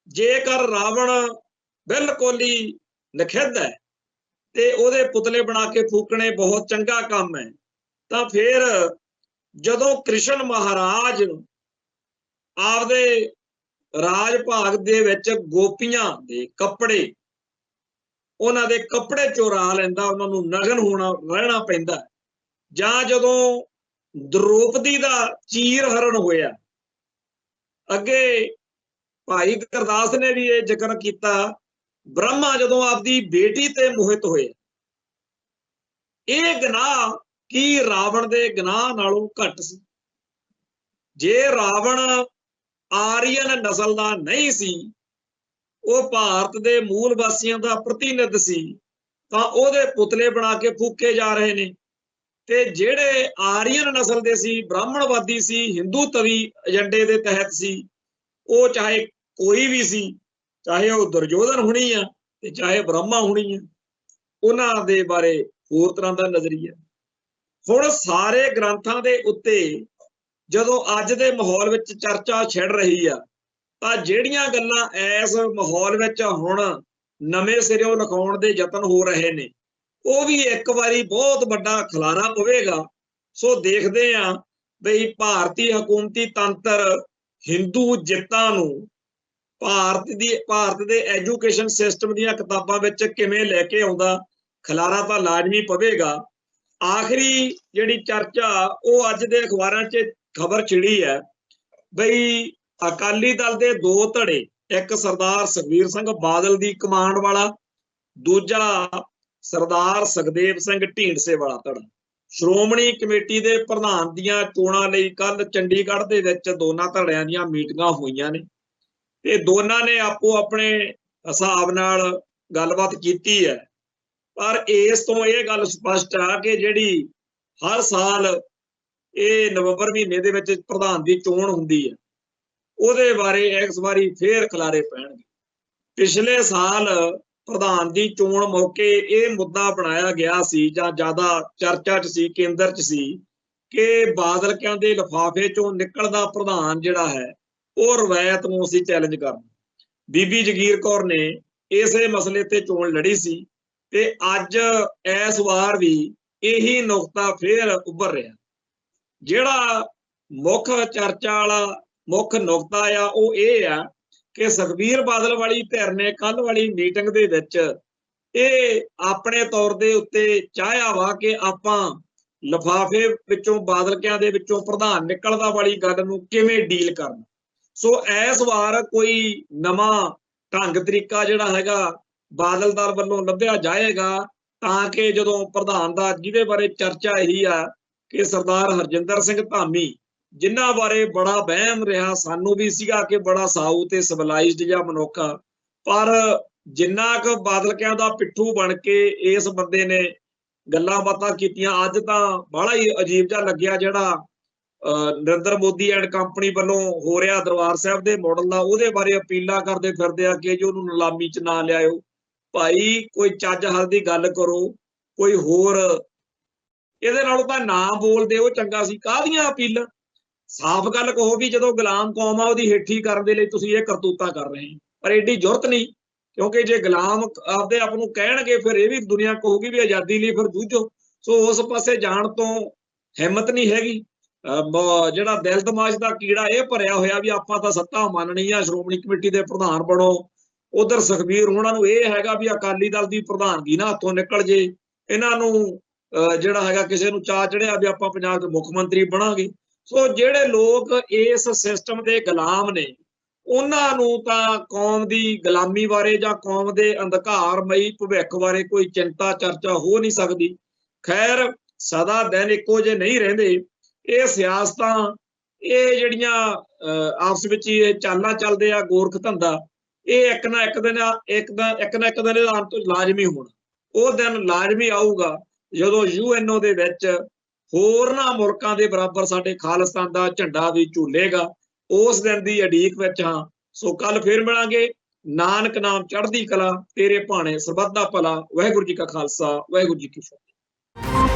जेकर रावण बिल्कुल ही नखिद्ध है ते ओहदे पुतले बना के फूकने बहुत चंगा काम है, तो फिर जदों कृष्ण महाराज आपदे राज भाग दे विच गोपियां दे कपड़े उन्हां दे कपड़े चुरा लैंदा, उन्हां नूं नगन होना रहना पैंदा, जां जदों द्रौपदी दा चीर हरण होया, अगे भाई गुरदास ने भी ये जिक्र किया, ब्रह्मा जदों आपदी बेटी ते मोहित होए, ये गनाह ਕੀ ਰਾਵਣ ਦੇ ਗੁਨਾਹ ਨਾਲੋਂ ਘੱਟ ਸੀ? ਜੇ ਰਾਵਣ ਆਰੀਅਨ ਨਸਲ ਦਾ ਨਹੀਂ ਸੀ, ਉਹ ਭਾਰਤ ਦੇ ਮੂਲ ਵਾਸੀਆਂ ਦਾ ਪ੍ਰਤੀਨਿਧ ਸੀ, ਤਾਂ ਉਹਦੇ ਪੁਤਲੇ ਬਣਾ ਕੇ ਫੂਕੇ ਜਾ ਰਹੇ ਨੇ। ਤੇ ਜਿਹੜੇ ਆਰੀਅਨ ਨਸਲ ਦੇ ਸੀ, ਬ੍ਰਾਹਮਣਵਾਦੀ ਸੀ, ਹਿੰਦੂ ਤਵੀ ਏਜੰਡੇ ਦੇ ਤਹਿਤ ਸੀ, ਉਹ ਚਾਹੇ ਕੋਈ ਵੀ ਸੀ, ਚਾਹੇ ਉਹ ਦੁਰਯੋਧਨ ਹੋਣੀ ਆ ਤੇ ਚਾਹੇ ਬ੍ਰਹਮਾ ਹੋਣੀ ਆ, ਉਹਨਾਂ ਦੇ ਬਾਰੇ ਹੋਰ ਤਰ੍ਹਾਂ ਦਾ ਨਜ਼ਰੀਆ। ਹੁਣ ਸਾਰੇ ਗ੍ਰੰਥਾਂ ਦੇ ਉੱਤੇ ਜਦੋਂ ਅੱਜ ਦੇ ਮਾਹੌਲ ਵਿੱਚ ਚਰਚਾ ਛਿੜ ਰਹੀ ਆ, ਤਾਂ ਜਿਹੜੀਆਂ ਗੱਲਾਂ ਇਸ ਮਾਹੌਲ ਵਿੱਚ ਹੁਣ ਨਵੇਂ ਸਿਰਿਓਂ ਲਿਖਾਉਣ ਦੇ ਯਤਨ ਹੋ ਰਹੇ ਨੇ, ਉਹ ਵੀ ਇੱਕ ਵਾਰੀ ਬਹੁਤ ਵੱਡਾ ਖਲਾਰਾ ਪਵੇਗਾ। ਸੋ ਦੇਖਦੇ ਆ ਬਈ ਭਾਰਤੀ ਹਕੂਮਤੀ ਤੰਤਰ ਹਿੰਦੂ ਜਿੱਤਾਂ ਨੂੰ ਭਾਰਤ ਦੇ ਐਜੂਕੇਸ਼ਨ ਸਿਸਟਮ ਦੀਆਂ ਕਿਤਾਬਾਂ ਵਿੱਚ ਕਿਵੇਂ ਲੈ ਕੇ ਆਉਂਦਾ। ਖਲਾਰਾ ਤਾਂ ਲਾਜ਼ਮੀ ਪਵੇਗਾ। ਆਖਰੀ ਜਿਹੜੀ ਚਰਚਾ ਉਹ ਅੱਜ ਦੇ ਅਖਬਾਰਾਂ 'ਚ ਖਬਰ ਛਿੜੀ ਹੈ ਬਈ ਅਕਾਲੀ ਦਲ ਦੇ ਦੋ ਧੜੇ, ਇੱਕ ਸਰਦਾਰ ਸੁਖਬੀਰ ਸਿੰਘ ਬਾਦਲ ਦੀ ਕਮਾਂਡ ਵਾਲਾ, ਦੂਜਾ ਸਰਦਾਰ ਸੁਖਦੇਵ ਸਿੰਘ ਢੀਂਡਸੇ ਵਾਲਾ ਧੜਾ। ਸ਼੍ਰੋਮਣੀ ਕਮੇਟੀ ਦੇ ਪ੍ਰਧਾਨ ਦੀਆਂ ਚੋਣਾਂ ਲਈ ਕੱਲ ਚੰਡੀਗੜ੍ਹ ਦੇ ਵਿੱਚ ਦੋਨਾਂ ਧੜਿਆਂ ਦੀਆਂ ਮੀਟਿੰਗਾਂ ਹੋਈਆਂ ਨੇ ਤੇ ਦੋਨਾਂ ਨੇ ਆਪੋ ਆਪਣੇ ਹਿਸਾਬ ਨਾਲ ਗੱਲਬਾਤ ਕੀਤੀ ਹੈ। ਪਰ ਇਸ ਤੋਂ ਇਹ ਗੱਲ ਸਪਸ਼ਟ ਆ ਕਿ ਜਿਹੜੀ ਹਰ ਸਾਲ ਇਹ ਨਵੰਬਰ ਮਹੀਨੇ ਦੇ ਵਿੱਚ ਪ੍ਰਧਾਨ ਦੀ ਚੋਣ ਹੁੰਦੀ ਹੈ, ਉਹਦੇ ਬਾਰੇ ਇਸ ਵਾਰੀ ਫੇਰ ਖਲਾਰੇ ਪੈਣਗੇ। ਪਿਛਲੇ ਸਾਲ ਪ੍ਰਧਾਨ ਦੀ ਚੋਣ ਮੌਕੇ ਇਹ ਮੁੱਦਾ ਬਣਾਇਆ ਗਿਆ ਸੀ ਜਾਂ ਜ਼ਿਆਦਾ ਚਰਚਾ 'ਚ ਸੀ, ਕੇਂਦਰ 'ਚ ਸੀ ਕਿ ਬਾਦਲਕਿਆਂ ਦੇ ਲਿਫਾਫੇ 'ਚੋਂ ਨਿਕਲਦਾ ਪ੍ਰਧਾਨ ਜਿਹੜਾ ਹੈ ਉਹ ਰਵਾਇਤ ਨੂੰ ਅਸੀਂ ਚੈਲੰਜ ਕਰਨਾ। ਬੀਬੀ ਜਗੀਰ ਕੌਰ ਨੇ ਇਸੇ ਮਸਲੇ ਤੇ ਚੋਣ ਲੜੀ ਸੀ ਤੇ ਅੱਜ ਇਸ ਵਾਰ ਵੀ ਇਹੀ ਨੁਕਤਾ ਫੇਰ ਉੱਭਰ ਰਿਹਾ। ਜਿਹੜਾ ਮੁੱਖ ਚਰਚਾ ਵਾਲਾ ਮੁੱਖ ਨੁਕਤਾ ਆ ਉਹ ਇਹ ਆ ਕਿ ਸੁਖਬੀਰ ਬਾਦਲ ਵਾਲੀ ਧਿਰ ਨੇ ਕੱਲ ਵਾਲੀ ਮੀਟਿੰਗ ਦੇ ਵਿੱਚ ਇਹ ਆਪਣੇ ਤੌਰ ਦੇ ਉੱਤੇ ਚਾਹਿਆ ਵਾ ਕਿ ਆਪਾਂ ਲਿਫਾਫੇ ਵਿੱਚੋਂ ਬਾਦਲਕਿਆਂ ਦੇ ਵਿੱਚੋਂ ਪ੍ਰਧਾਨ ਨਿਕਲਦਾ ਵਾਲੀ ਗੱਲ ਨੂੰ ਕਿਵੇਂ ਡੀਲ ਕਰਨਾ। ਸੋ ਇਸ ਵਾਰ ਕੋਈ ਨਵਾਂ ਢੰਗ ਤਰੀਕਾ ਜਿਹੜਾ ਹੈਗਾ ਬਾਦਲ ਦਲ ਵੱਲੋਂ ਲੱਭਿਆ ਜਾਏਗਾ ਤਾਂ ਕਿ ਜਦੋਂ ਪ੍ਰਧਾਨ ਦਾ, ਜਿਹਦੇ ਬਾਰੇ ਚਰਚਾ ਇਹੀ ਆ ਕਿ ਸਰਦਾਰ ਹਰਜਿੰਦਰ ਸਿੰਘ ਧਾਮੀ, ਜਿਨ੍ਹਾਂ ਬਾਰੇ ਬੜਾ ਵਹਿਮ ਰਿਹਾ, ਸਾਨੂੰ ਵੀ ਸੀਗਾ ਕਿ ਬੜਾ ਸਾਊ ਤੇ ਸਿਵਲਾਈਜ਼ਡ ਜਿਹਾ ਮਨੁੱਖ ਆ, ਪਰ ਜਿੰਨਾ ਕੁ ਬਾਦਲਕਿਆਂ ਦਾ ਪਿੱਠੂ ਬਣ ਕੇ ਇਸ ਬੰਦੇ ਨੇ ਗੱਲਾਂ ਬਾਤਾਂ ਕੀਤੀਆਂ, ਅੱਜ ਤਾਂ ਬੜਾ ਹੀ ਅਜੀਬ ਜਿਹਾ ਲੱਗਿਆ ਜਿਹੜਾ ਨਰਿੰਦਰ ਮੋਦੀ ਐਂਡ ਕੰਪਨੀ ਵੱਲੋਂ ਹੋ ਰਿਹਾ ਦਰਬਾਰ ਸਾਹਿਬ ਦੇ ਮਾਡਲ ਦਾ, ਉਹਦੇ ਬਾਰੇ ਅਪੀਲਾਂ ਕਰਦੇ ਫਿਰਦੇ ਆ ਕਿ ਜੋ ਉਹਨੂੰ ਨਿਲਾਮੀ 'ਚ ਨਾ ਲਿਆਇਓ। ਭਾਈ ਕੋਈ ਚੱਜ ਹੱਲ ਦੀ ਗੱਲ ਕਰੋ, ਕੋਈ ਹੋਰ ਇਹਦੇ ਨਾਲੋਂ ਤਾਂ ਨਾ ਬੋਲਦੇ ਉਹ ਚੰਗਾ ਸੀ। ਕਾਹਦੀਆਂ ਅਪੀਲਾਂ? ਸਾਫ਼ ਗੱਲ ਕਹੋ ਵੀ ਜਦੋਂ ਗੁਲਾਮ ਕੌਮ ਆ ਉਹਦੀ ਹੇਠੀ ਕਰਨ ਦੇ ਲਈ ਤੁਸੀਂ ਇਹ ਕਰਤੂਤਾਂ ਕਰ ਰਹੇ ਹੋ, ਪਰ ਐਡੀ ਜ਼ਰੂਰਤ ਨਹੀਂ, ਕਿਉਂਕਿ ਜੇ ਗੁਲਾਮ ਆਪਦੇ ਆਪ ਨੂੰ ਕਹਿਣਗੇ ਫਿਰ ਇਹ ਵੀ ਦੁਨੀਆ ਕਹੂਗੀ ਵੀ ਆਜ਼ਾਦੀ ਲਈ ਫਿਰ ਜੂਝੋ। ਸੋ ਉਸ ਪਾਸੇ ਜਾਣ ਤੋਂ ਹਿੰਮਤ ਨਹੀਂ ਹੈਗੀ। ਜਿਹੜਾ ਦਿਲ ਦਿਮਾਗ ਦਾ ਕੀੜਾ ਇਹ ਭਰਿਆ ਹੋਇਆ ਵੀ ਆਪਾਂ ਤਾਂ ਸੱਤਾ ਮੰਨਣੀ ਆ, ਸ਼੍ਰੋਮਣੀ ਕਮੇਟੀ ਦੇ ਪ੍ਰਧਾਨ ਬਣੋ। ਉਧਰ ਸੁਖਬੀਰ ਹੋਣਾ ਨੂੰ ਇਹ ਹੈਗਾ ਵੀ ਅਕਾਲੀ ਦਲ ਦੀ ਪ੍ਰਧਾਨਗੀ ਨਾ ਹੱਥੋਂ ਨਿਕਲ ਜੇ, ਇਹਨਾਂ ਨੂੰ ਜਿਹੜਾ ਹੈਗਾ ਕਿਸੇ ਨੂੰ ਚਾਅ ਚੜਿਆ ਵੀ ਆਪਾਂ ਪੰਜਾਬ ਦੇ ਮੁੱਖ ਮੰਤਰੀ ਬਣਾਂਗੇ। ਸੋ ਜਿਹੜੇ ਲੋਕ ਇਸ ਸਿਸਟਮ ਦੇ ਗੁਲਾਮ ਨੇ ਉਹਨਾਂ ਨੂੰ ਤਾਂ ਕੌਮ ਦੀ ਗੁਲਾਮੀ ਬਾਰੇ ਜਾਂ ਕੌਮ ਦੇ ਅੰਧਕਾਰਮਈ ਭਵਿੱਖ ਬਾਰੇ ਕੋਈ ਚਿੰਤਾ ਚਰਚਾ ਹੋ ਨਹੀਂ ਸਕਦੀ। ਖੈਰ ਸਦਾ ਦਿਨ ਇੱਕੋ ਜਿਹੇ ਨਹੀਂ ਰਹਿੰਦੇ। ਇਹ ਸਿਆਸਤਾਂ, ਇਹ ਜਿਹੜੀਆਂ ਆਪਸ ਵਿੱਚ ਹੀ ਚਾਲਾਂ ਚੱਲਦੇ ਆ, ਗੋਰਖ ਧੰਦਾ, ਇਹ ਇੱਕ ਨਾ ਇੱਕ ਦਿਨ ਇਹਦਾ ਅੰਤ ਲਾਜ਼ਮੀ ਹੋਣਾ। ਉਹ ਦਿਨ ਲਾਜ਼ਮੀ ਆਊਗਾ ਜਦੋਂ UNO ਦੇ ਵਿੱਚ ਹੋਰਨਾਂ ਮੁਲਕਾਂ ਦੇ ਬਰਾਬਰ ਸਾਡੇ ਖਾਲਿਸਤਾਨ ਦਾ ਝੰਡਾ ਵੀ ਝੂਲੇਗਾ। ਉਸ ਦਿਨ ਦੀ ਉਡੀਕ ਵਿੱਚ ਹਾਂ। ਸੋ ਕੱਲ ਫੇਰ ਮਿਲਾਂਗੇ। ਨਾਨਕ ਨਾਮ ਚੜ੍ਹਦੀ ਕਲਾ, ਤੇਰੇ ਭਾਣੇ ਸਰਬੱਤ ਦਾ ਭਲਾ। ਵਾਹਿਗੁਰੂ ਜੀ ਕਾ ਖਾਲਸਾ, ਵਾਹਿਗੁਰੂ ਜੀ ਕੀ ਫਤਿਹ।